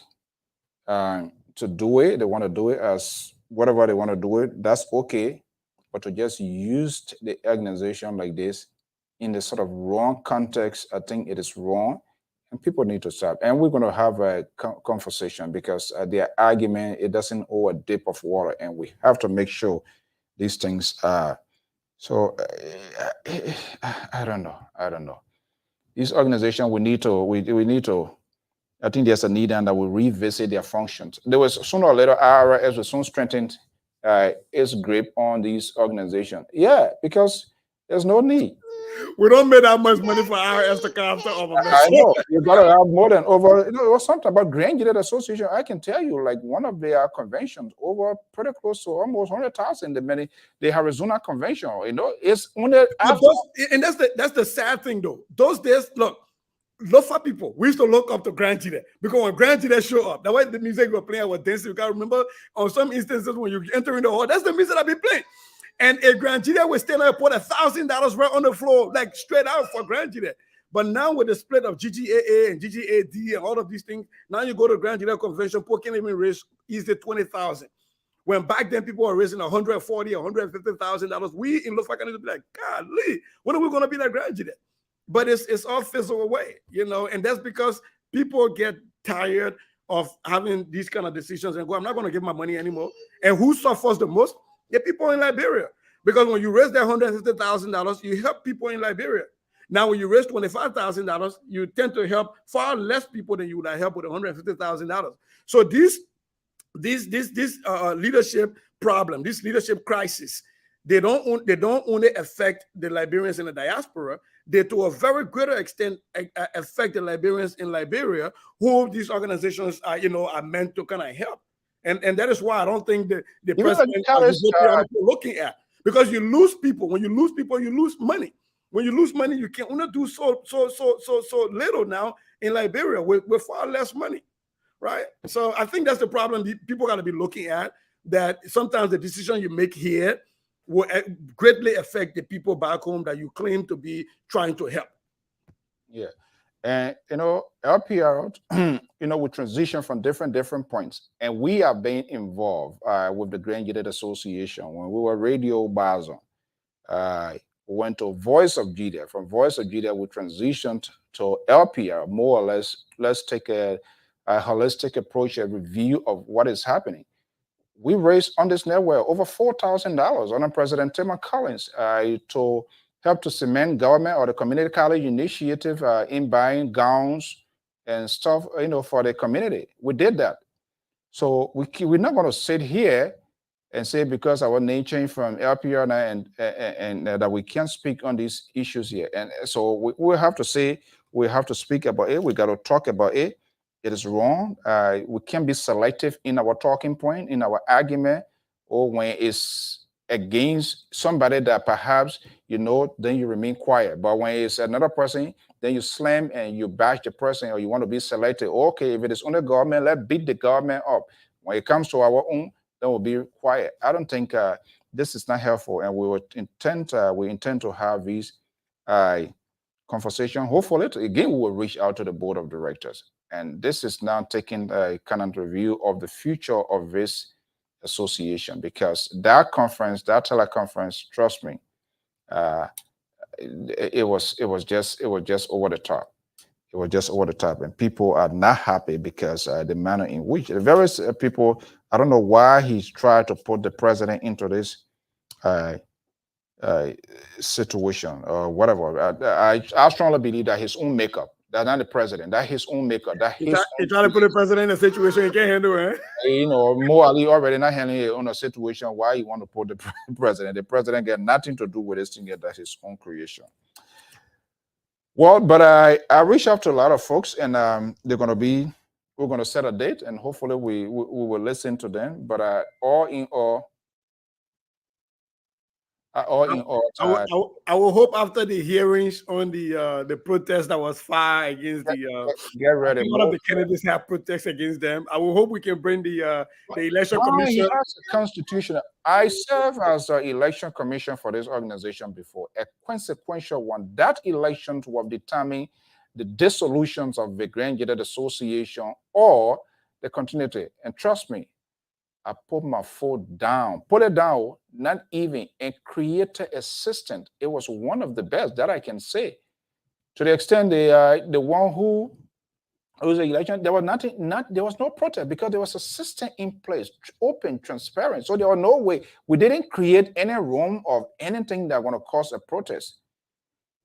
to do it. They want to do it as whatever they want to do it. That's okay. But to just use the organization like this in the sort of wrong context, I think it is wrong, and people need to stop. And we're going to have a conversation, because their argument, it doesn't owe a dip of water, and we have to make sure these things are. So I don't know. This organization, we need to. I think there's a need, and that we revisit their functions. There was sooner or later, IRS will soon strengthen its grip on these organizations. Yeah, because there's no need. We don't make that much money for IRS to come after over. I know. You gotta have more than over. You know, it was something about Grand Unit Association. I can tell you, like, one of their conventions over pretty close to almost 100,000. The Arizona convention. You know, it's when and that's the sad thing though. Those days, look for people. We used to look up to Grand Unit, because when Grand Unit show up, the way the music we're playing was dancing. You can remember on some instances when you enter in the hall, that's the music I've been playing. And a Grand Jury was still put $1,000 right on the floor, like straight out for Grand Jury. But now with the split of GGAA and GGAD and all of these things, now you go to Grand Jury Convention, people can't even raise easily $20,000. When back then people were raising $140,000, $150,000, we in Lofa County would be like, golly, when are we going to be that graduate? But it's all fizzled away, and that's because people get tired of having these kind of decisions and go, I'm not going to give my money anymore. And who suffers the most? The people in Liberia. Because when you raise that $150,000, you help people in Liberia. Now, when you raise $25,000, you tend to help far less people than you would have helped with $150,000. So this leadership problem, this leadership crisis, they don't only affect the Liberians in the diaspora, they to a very greater extent affect the Liberians in Liberia, who these organizations are meant to kind of help. And that is why I don't think the president is looking at, because you lose people. When you lose people, you lose money. When you lose money, you can only do so little now in Liberia with far less money, right? So I think that's the problem people got to be looking at, that sometimes the decision you make here will greatly affect the people back home that you claim to be trying to help. Yeah. And, LPR, we transition from different points. And we are being involved with the Graduate Association. When we were Radio Bazon, we went to Voice of GGAA. From Voice of GGAA, we transitioned to LPR, more or less. Let's take a holistic approach, a review of what is happening. We raised on this network over $4,000 under President Tim Collins to help to cement government or the community college initiative in buying gowns and stuff, for the community. We did that. So we're not going to sit here and say because our name changed from LPR and that we can't speak on these issues here. And so we have to say, we have to speak about it. We got to talk about it. It is wrong. We can't be selective in our talking point, in our argument, or when it's against somebody that perhaps, then you remain quiet. But when it's another person, then you slam and you bash the person, or you want to be selective. Okay, if it is on the government, let's beat the government up. When it comes to our own, then we'll be quiet. I don't think this is not helpful, and we intend to have these conversation. Hopefully, again, we will reach out to the board of directors. And this is now taking a kind of review of the future of this association, because that conference, that teleconference, trust me, it was just over the top. It was just over the top, and people are not happy because the manner in which the various people, I don't know why he's tried to put the president into this situation or whatever. I strongly believe that his own makeup. That's not the president. That's his own makeup. That he's trying to put the president in a situation he can't handle, eh? Mo Ali already not handling it on a situation. Why you want to put the president? The president got nothing to do with this thing. That's his own creation. Well, but I reached out to a lot of folks, and we're going to set a date, and hopefully we will listen to them. But all in all, I will hope after the hearings on the protest that was filed against get ready. One of the candidates have protests against them. I will hope we can bring the election commission. That's a constitutional. I served as the election commission for this organization before, a consequential one. That election will determine the dissolutions of the Graduate Association or the continuity. And trust me, I put my foot down, not even, and created a system. It was one of the best that I can say. To the extent the one who was the election, there was there was no protest because there was a system in place, open, transparent. So there was no way. We didn't create any room of anything that was going to cause a protest.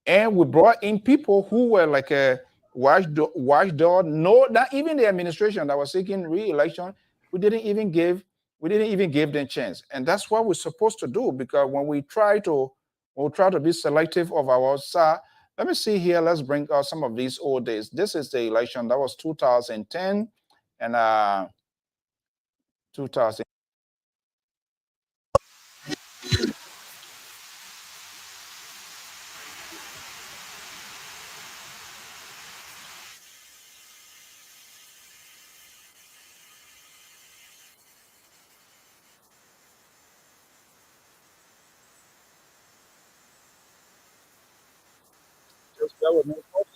And we brought in people who were like a watchdog. No, not even the administration that was seeking re-election. We didn't even give them chance. And that's what we're supposed to do, because when we try to be selective of our side. Let me see here. Let's bring out some of these old days. This is the election. That was 2010 and 2000. That was no problem.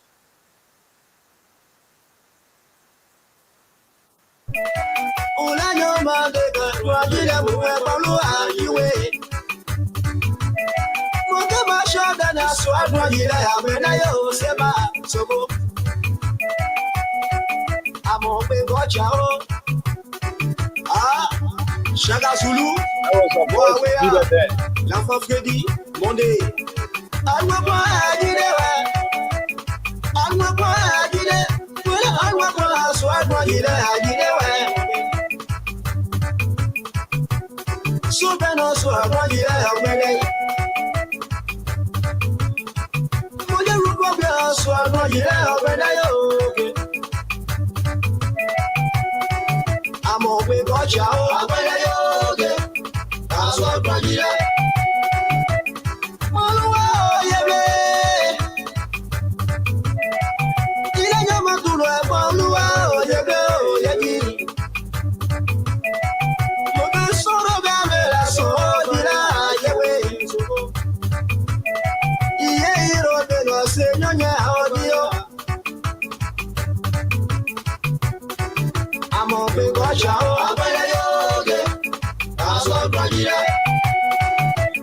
Una ñoma de Brajile mwe balu ayiwe. Moke mashoda na swa Brajile ya mena yo seba soko. Amo pe gocha o. Ah, Chaga Zulu. That was a voice leader there. L'enfant Freddy, Mondé. Alwa kwa ajidewe. Alwa kwa ajide. Wala alwa kwa swa Brajile ajidewe. Supeno swa Brajile ya mena. Moje rupo bia swa Brajile ya mena yo. Amo pe gocha o abele yoge aswa Brajile Maluwa yebe Ile nyama tulo e maluwa yebe yeji Mobe soro be amela so dira yewe Iye iro de no se nyonya odio Amo pe gocha o abele yoge aswa Brajile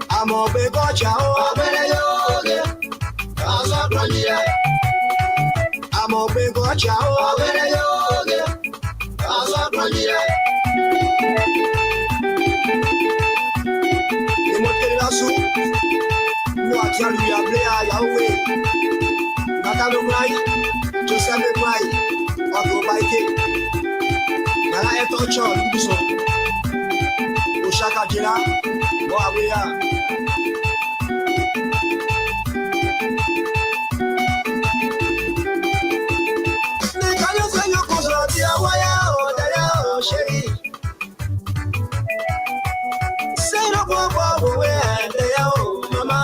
Amo pe gocha o abele yoge aswa Brajile Amo pe gocha o abele yoge aswa Brajile Ni motel la su No atialu ya blea ya uwe Nakalo brai Joseph brai Wako baike Nala eto cho lubiso Oshaka jira Mo aweya Nikayo senyo kuzo dia waya o daya o sheri Sero bobo we daya o mama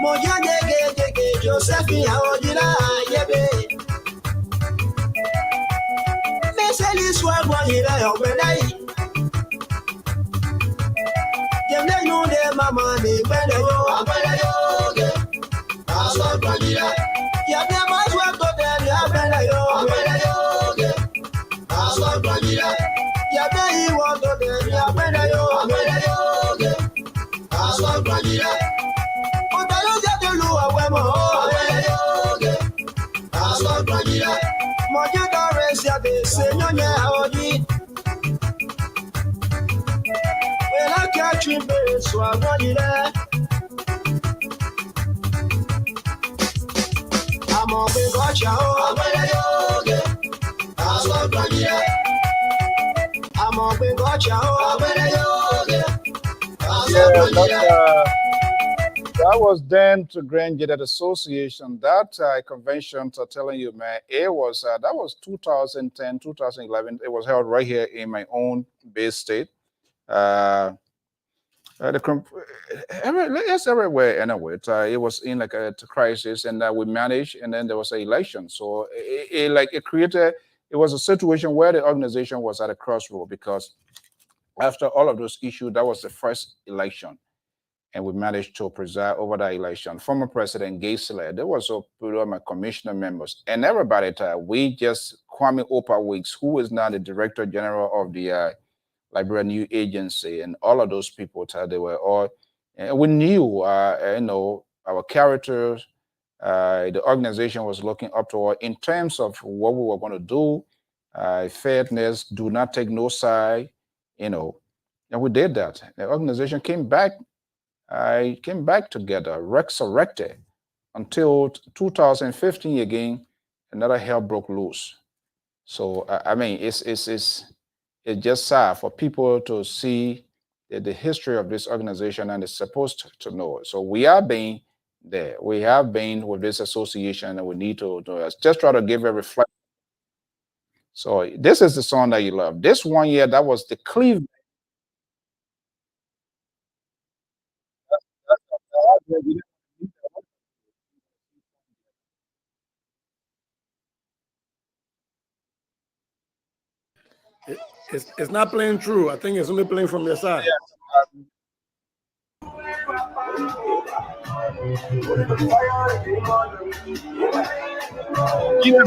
Mo jage Josephine ya o jira yebe Meseli swa Brajile yo benai Jemne yunde mama ni bende yo abele yoge aswa Brajile Yabe mazwa to de ya bende yo abele yoge aswa Brajile Yabe iwo to de ya bende yo abele yoge aswa Brajile Otayo jade lu awemo abele yoge aswa Brajile Moje dores ya be senyonya oji Wela kiachi be swa Brajile Amo be gocha o abele yoge aswa Brajile Amo be gocha o abele yoge aswa Brajile That was then to Grand Judicial Association. That convention, to telling you, man, it was that was 2010, 2011. It was held right here in my own base state. It's everywhere anyway. It was in like a crisis, and we managed, and then there was an election. So it created. It was a situation where the organization was at a crossroad because after all of those issues, that was the first election. And we managed to preside over the election. Former President Gaisler, there was my commissioner members, and everybody. We just Kwame Opa who is now the Director General of the Liberia New Agency, and all of those people. They were all, and we knew, our characters. The organization was looking up to us in terms of what we were going to do, fairness, do not take no side, and we did that. The organization came back. I came back together, resurrected, until 2015 again, another hell broke loose. So I mean, it's just sad for people to see the history of this organization, and it's supposed to know it. So we have been there. We have been with this association, and we need to just try to give a reflection. So this is the song that you love. This one year, that was the Cleveland. It's not playing true. I think it's only playing from your side. Yes. Even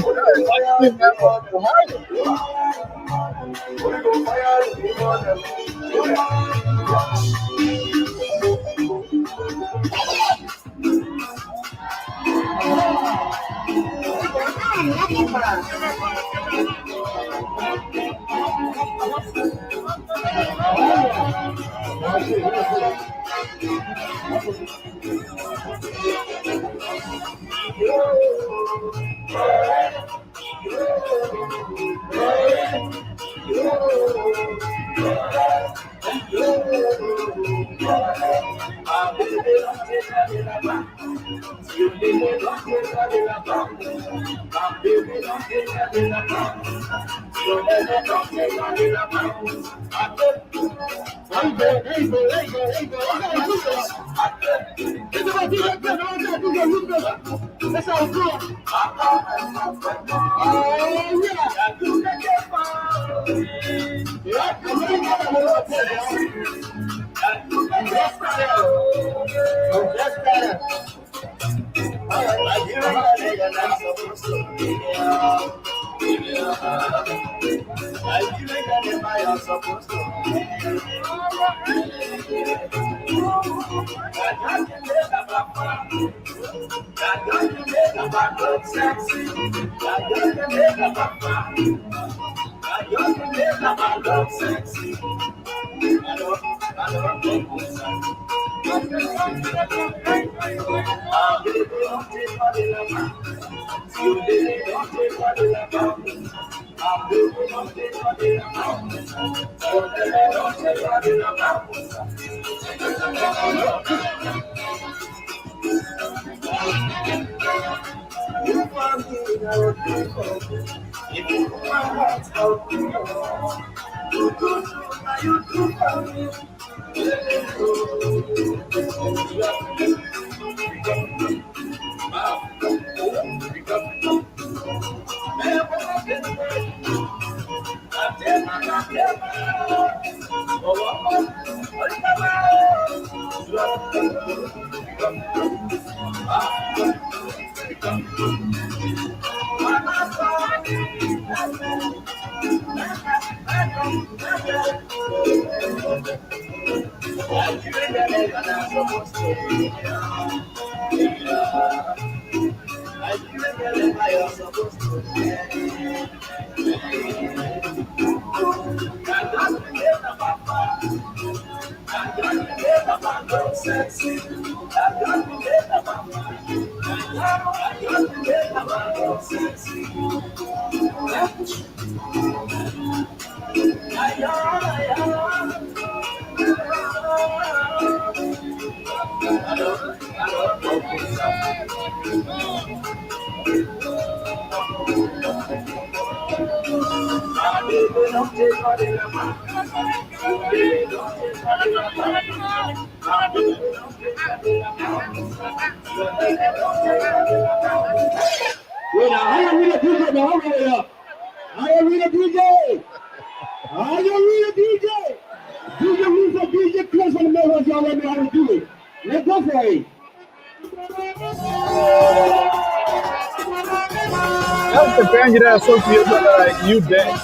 that's the thing that associated like you dance.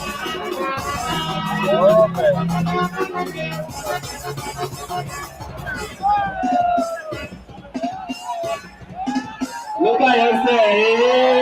Look at him say,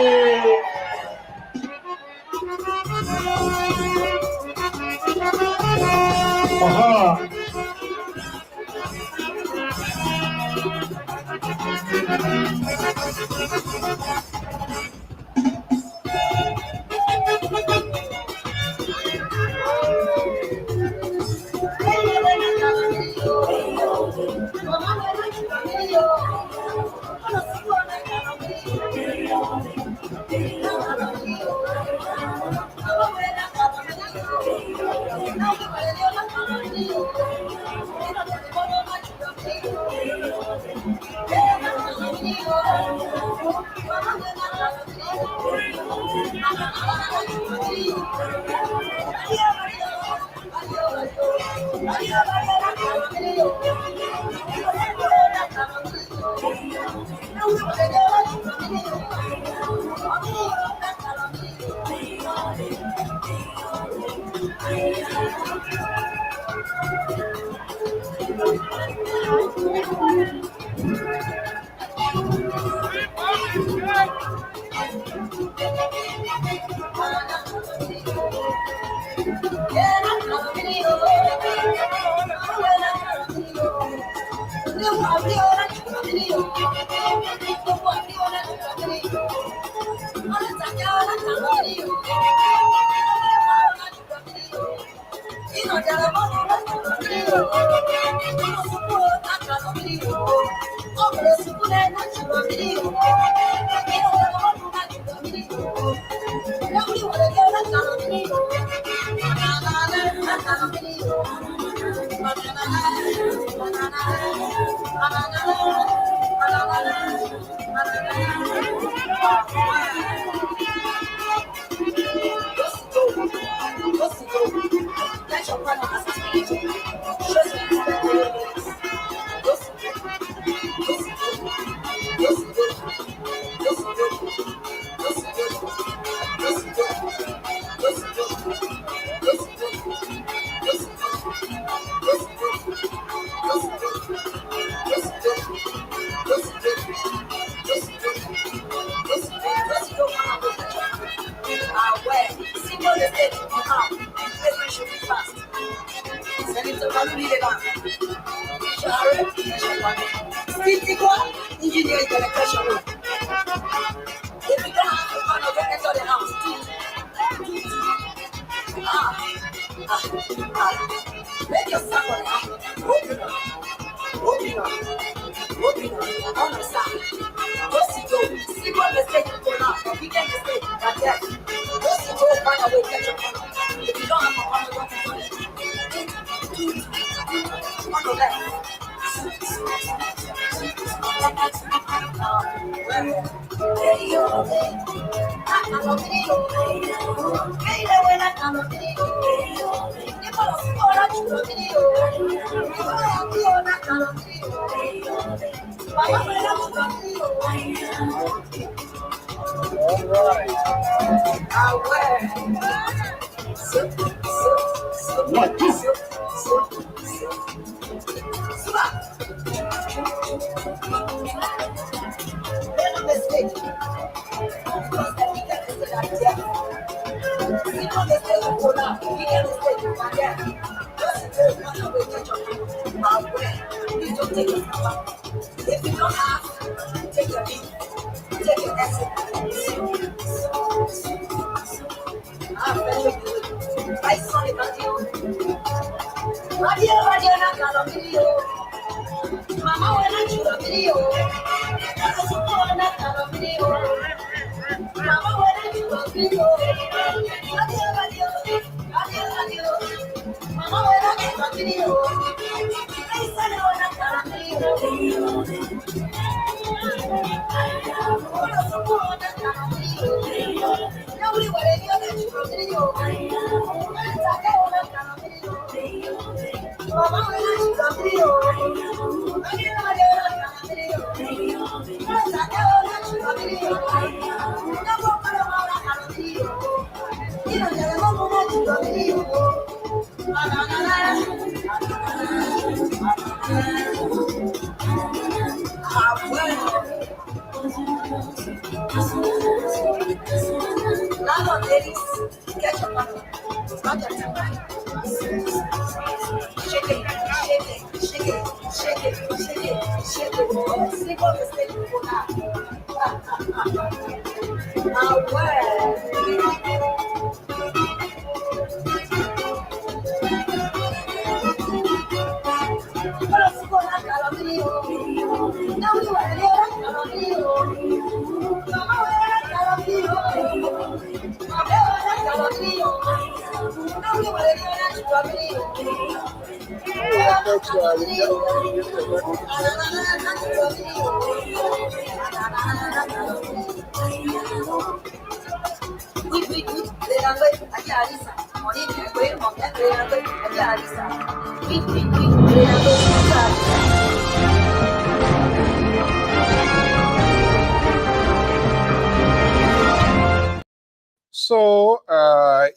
So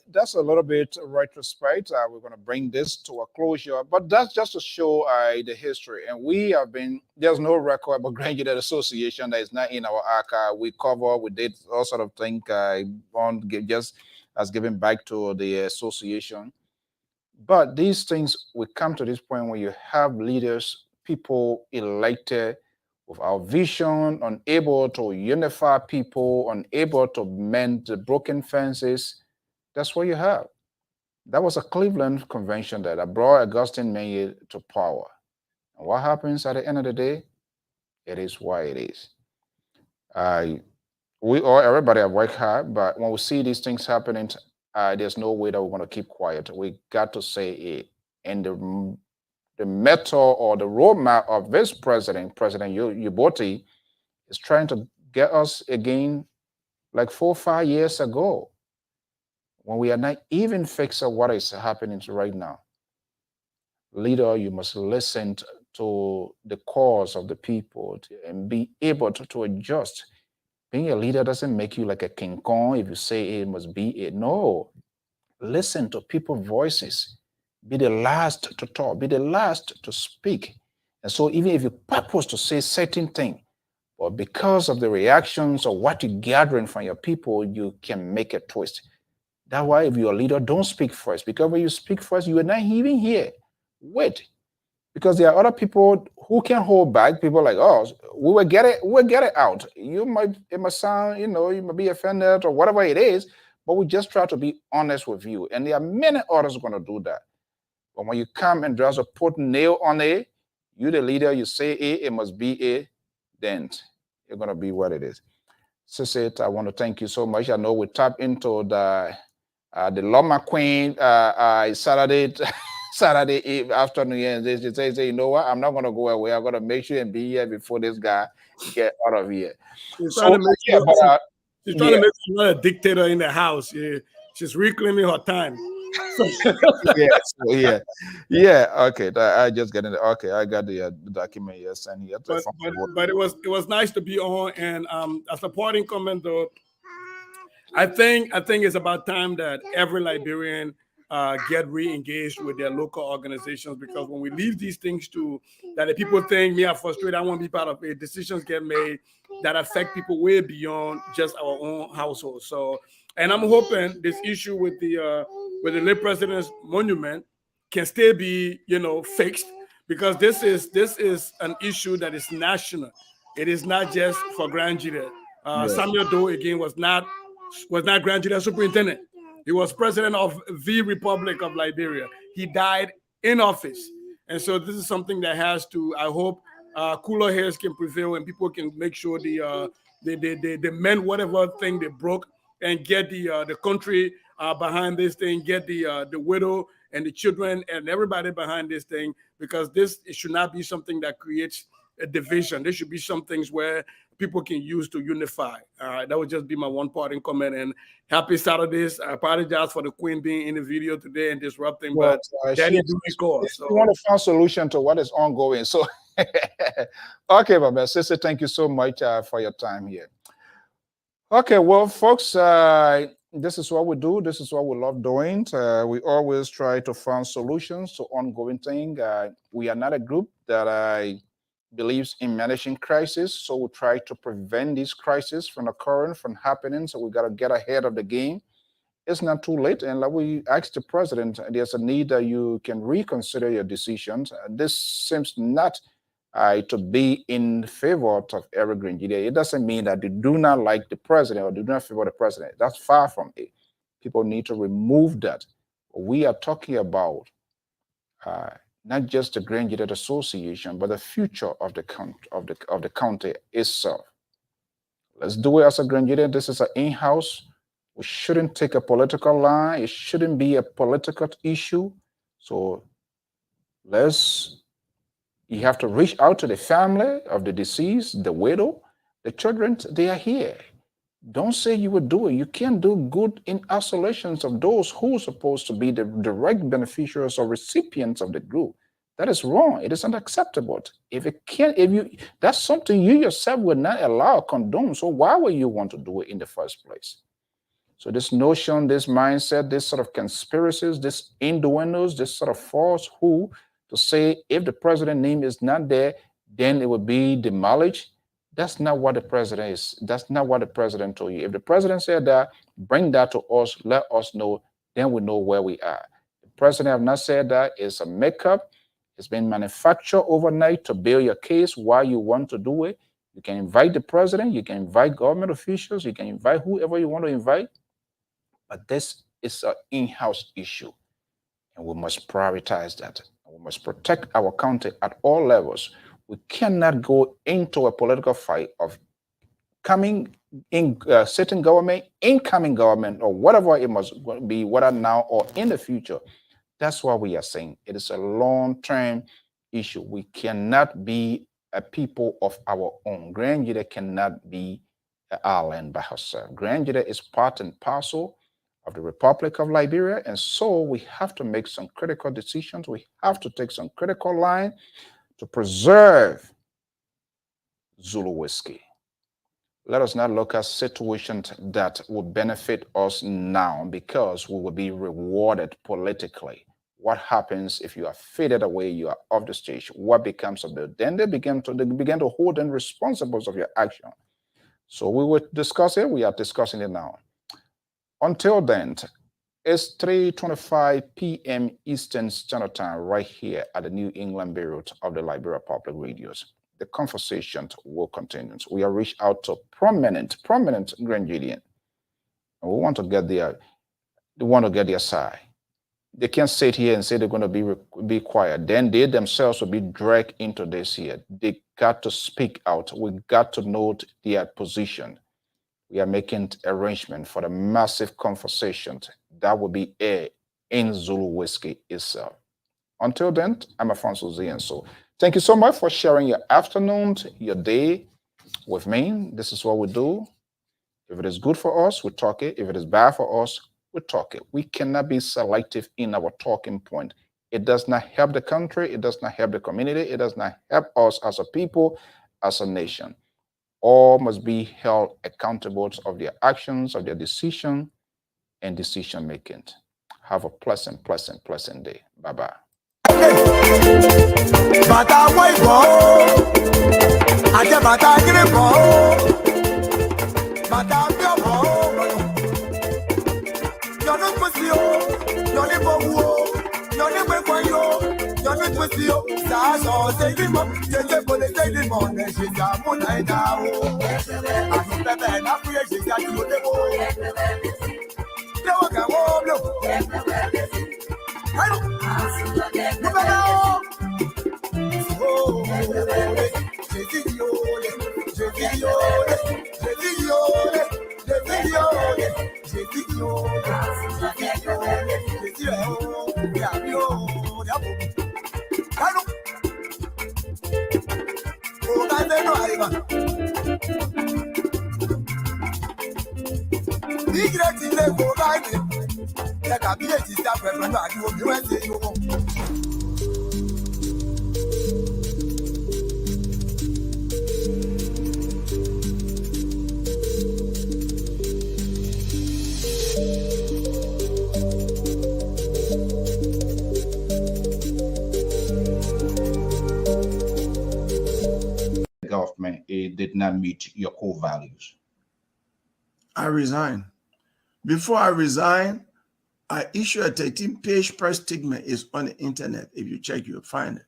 that's a little bit retrospect. We're going to bring this to a closure, but that's just to show the history. And we have been, there's no record about Grand Unit Association that is not in our archive. We cover, we did all sort of things on just as giving back to the association. But these things will come to this point where you have leaders, people elected without vision, unable to unify people, unable to mend the broken fences. That's what you have. That was a Cleveland convention that brought Augustine Maye to power. And what happens at the end of the day? It is what it is. Everybody have worked hard, but when we see these things happening, there's no way that we're going to keep quiet. We got to say it. And the method or the roadmap of this president, President Yuboti, is trying to get us again like 4 or 5 years ago, when we are not even fixing what is happening right now. Leader, you must listen to the cause of the people and be able to adjust. Being a leader doesn't make you like a King Kong if you say it must be it. No. Listen to people's voices. Be the last to talk. Be the last to speak. And so even if you purpose to say certain thing, but because of the reactions or what you're gathering from your people, you can make a twist. That's why if you're a leader, don't speak first. Because when you speak first, you are not even here. Wait. Because there are other people who can hold back. People like, oh, we'll get it out. It might sound, you might be offended or whatever it is, but we just try to be honest with you. And there are many others going to do that. But when you come and just put nail on it, you the leader, you say it must be it, then you're going to be what it is. Sisit, I want to thank you so much. I know we tapped into the Loma Queen Saturday afternoon, and they say, you know what, I'm not going to go away. I'm going to make sure and be here before this guy get out of here. She's trying to make sure she's trying to make sure not a dictator in the house. Yeah, she's reclaiming her time. Yeah. Okay, I just get it. Okay, I got the document. Yes, and but it was nice to be on. And as a parting comment, though, I think it's about time that every Liberian get re-engaged with their local organizations, because when we leave these things to that the people think me are frustrated, I want to be part of it, decisions get made that affect people way beyond just our own household. So, and I'm hoping this issue with the late president's monument can still be fixed, because this is an issue that is national. It is not just for Grand Judah. Samuel Doe again was not Grand Judah superintendent. He was president of the Republic of Liberia. He died in office. And so this is something that has to, I hope, cooler heads can prevail and people can make sure they mend whatever thing they broke and get the country behind this thing, get the widow and the children and everybody behind this thing, because it should not be something that creates a division. There should be some things where people can use to unify. That would just be my one parting comment. And happy Saturdays. I apologize for the Queen being in the video today and disrupting, but Daddy do record. So you want to find a solution to what is ongoing. So okay, my sister, thank you so much for your time here. Okay, well, folks, this is what we do. This is what we love doing. We always try to find solutions to ongoing things. We are not a group that believes in managing crisis, so we try to prevent these crises from occurring, from happening. So we got to get ahead of the game. It's not too late, and like we asked the president, there's a need that you can reconsider your decisions. This seems not to be in favor of evergreen. It doesn't mean that they do not like the president or do not favor the president. That's far from it. People need to remove that. We are talking about not just the Grand Unit Association, but the future of the county itself. Let's do it as a Grand Unit. This is an in-house. We shouldn't take a political line. It shouldn't be a political issue. So you have to reach out to the family of the deceased, the widow, the children. They are here. Don't say you would do it. You can't do good in isolation of those who are supposed to be the direct beneficiaries or recipients of the group. That is wrong. It is unacceptable. That's something you yourself would not allow, condone. So why would you want to do it in the first place? So this notion, this mindset, this sort of conspiracies, this innuendos, this sort of false who to say if the president name is not there, then it will be demolished. That's not what the president is. That's not what the president told you. If the president said that, bring that to us, let us know, then we know where we are. The president have not said that. It's a makeup. It's been manufactured overnight to build your case why you want to do it. You can invite the president, you can invite government officials, you can invite whoever you want to invite. But this is an in-house issue, and we must prioritize that. We must protect our country at all levels. We cannot go into a political fight of coming in sitting government, incoming government, or whatever it must be, whether now or in the future. That's why we are saying it is a long-term issue. We cannot be a people of our own. Grand Jide cannot be an island by herself. Grand Jide is part and parcel of the Republic of Liberia, and so we have to make some critical decisions. We have to take some critical line to preserve Zulu whiskey. Let us not look at situations that will benefit us now because we will be rewarded politically. What happens if you are faded away, you are off the stage? What becomes of it? Then they begin to hold them responsible of your action. So we will discuss it. We are discussing it now. Until then, it's 3:25 p.m. Eastern Standard Time right here at the New England Bureau of the Liberia Public Radios. The conversation will continue. We have reached out to prominent Grandidian. And we want to get their side. They can't sit here and say they're going to be quiet. Then they themselves will be dragged into this here. They got to speak out. We got to note their position. We are making arrangement for the massive conversation that will be aired in Zulu whiskey itself. Until then, I'm Alfonso Zienso. Thank you so much for sharing your afternoon, your day with me. This is what we do. If it is good for us, we talk it. If it is bad for us, we talk it. We cannot be selective in our talking point. It does not help the country. It does not help the community. It does not help us as a people, as a nation. All must be held accountable of their actions, of their decision, and decision making. Have a pleasant day. Bye-bye. Bàtà wọ ìbò, àjẹ bàtà gírí bò, bàtà bí ọ̀bọ̀ lọ́yọ̀. Yọ̀nù gbèsè o, yọ̀nù bọ̀wù o, yọ̀nù gbẹ̀gbọ̀ yó, yọ̀nù gbèsè o. Sàásọ̀ ṣèyí mọ̀, jẹjẹ kò lè ṣèyí mọ̀, ẹ̀ ṣe jà mú náà dá o. Àti pẹ́pẹ́ náà fúyẹ́ ṣe jà tí o dé bò. Léwọ̀ kẹ́wọ́ lò. Ayọ̀, mo bẹ̀ náà o. Government, it did not meet your core values? I resign. Before I resign, I issue a 13-page press statement. It's on the internet. If you check, you'll find it.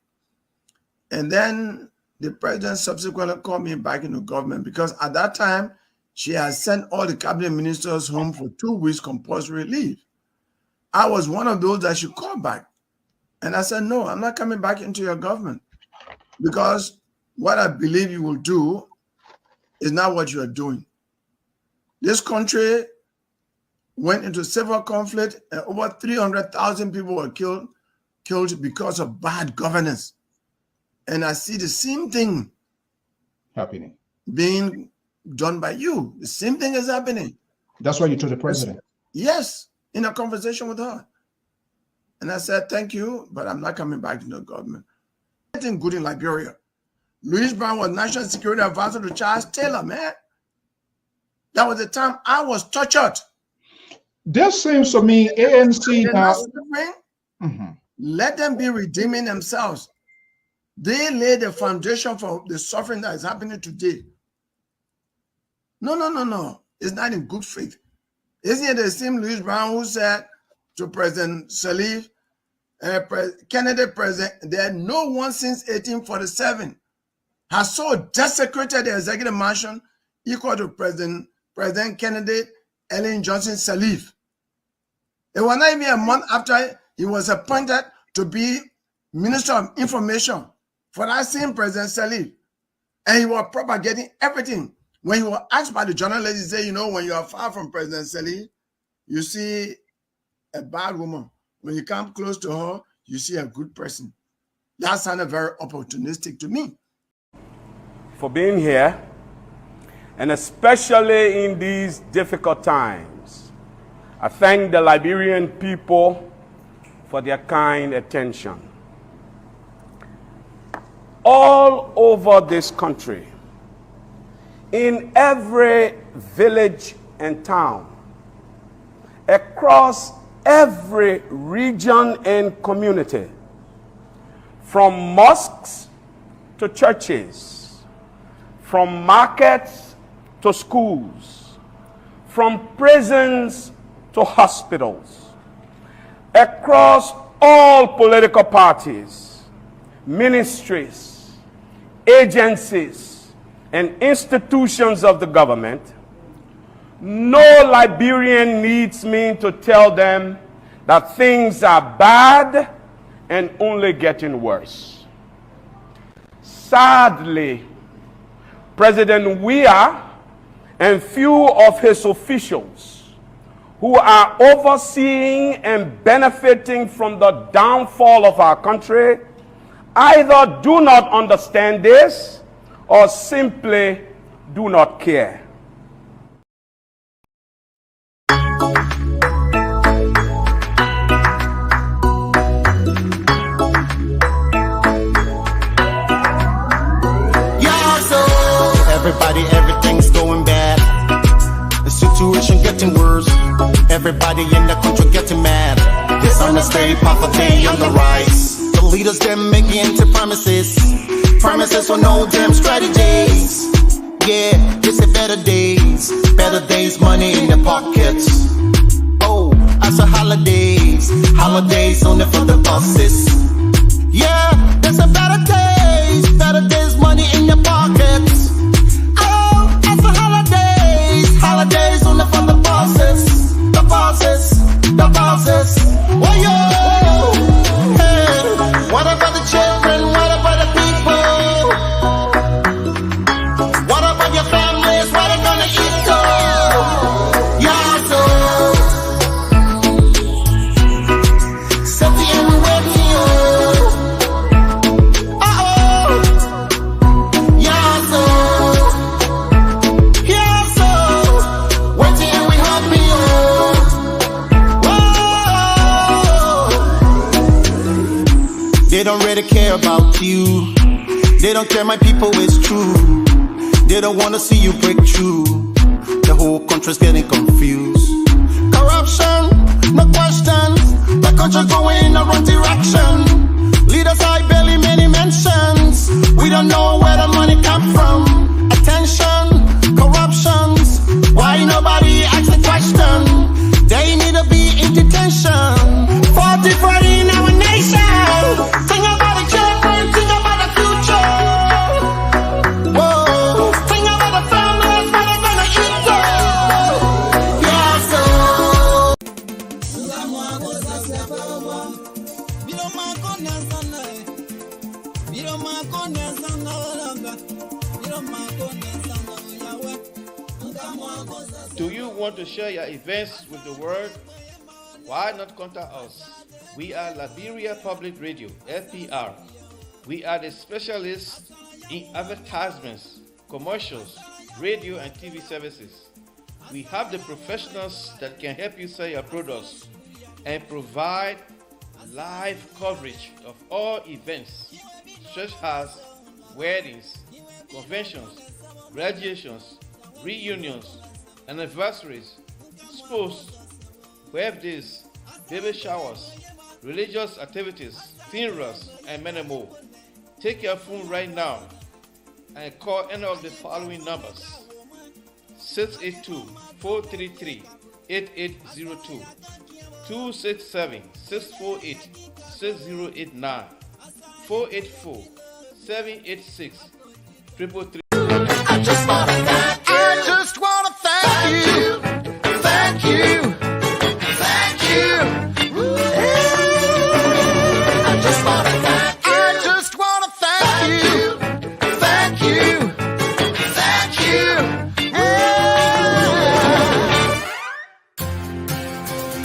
And then the president subsequently called me back into government because at that time, she had sent all the cabinet ministers home for 2 weeks compulsory leave. I was one of those that she called back. And I said, no, I'm not coming back into your government because what I believe you will do is not what you are doing. This country went into civil conflict and over 300,000 people were killed because of bad governance. And I see the same thing Happening. being done by you. The same thing is happening. That's why you told the president. Yes, in a conversation with her. And I said, thank you, but I'm not coming back to the government. Anything good in Liberia. Louis Brown was National Security Advisor to Charles Taylor, man. That was the time I was tortured. This seems to me ANC They're now. not suffering. Let them be redeeming themselves. They lay the foundation for the suffering that is happening today. No. It's not in good faith. Isn't it the same Louis Brown who said to President Sirleaf, Kennedy president, that no one since 1847 has so desecrated the executive mansion equal to President Kennedy, Ellen Johnson Sirleaf. It was not even a month after he was appointed to be Minister of Information for that same President Sirleaf. And he was propagating everything. When he was asked by the journalist, he said, when you are far from President Sirleaf, you see a bad woman. When you come close to her, you see a good person. That sounded very opportunistic to me. For being here, and especially in these difficult times, I thank the Liberian people for their kind attention. All over this country, in every village and town, across every region and community, from mosques to churches, from markets to schools, from prisons to hospitals, across all political parties, ministries, agencies, and institutions of the government, no Liberian needs me to tell them that things are bad and only getting worse. Sadly, President Weah and few of his officials who are overseeing and benefiting from the downfall of our country either do not understand this or simply do not care. Everybody, everything's going bad. The situation getting worse. Everybody in the country getting mad. Dishonesty, poverty on the rise. The leaders them making into promises with no damn strategies. Yeah, this is better days, money in the pockets. Oh, as a holidays only for the bosses. Yeah, there's a better days, money in your pockets. Holidays only for the bosses. Why yo? Hey, what about the children? What about the people? What about your families? What are they gonna eat? Yeah, so safety and waiting. Yeah, so. They don't really care about you. They don't care my people, it's true. They don't want to see you break through. The whole country's getting confused. Corruption, no questions. The country going in the wrong direction. Leaders I barely many mentions. We don't know where the money come from. Attention, corruptions. Why nobody asks the question? They need to be in detention. 40 in our nation. Think about the children, think about the future. Whoa, think about the families, what they're gonna eat. Yeah, so. Do you want to share your events with the world? Why not contact us? We are Liberia Public Radio, LPR. We are the specialists in advertisements, commercials, radio and TV services. We have the professionals that can help you sell your products and provide live coverage of all events, such as weddings, conventions, graduations, reunions, anniversaries, sports, birthdays, baby showers, religious activities, funerals, and many more. Take your phone right now and call any of the following numbers: 682-433-8802, 267-648-6089, 484-786-333.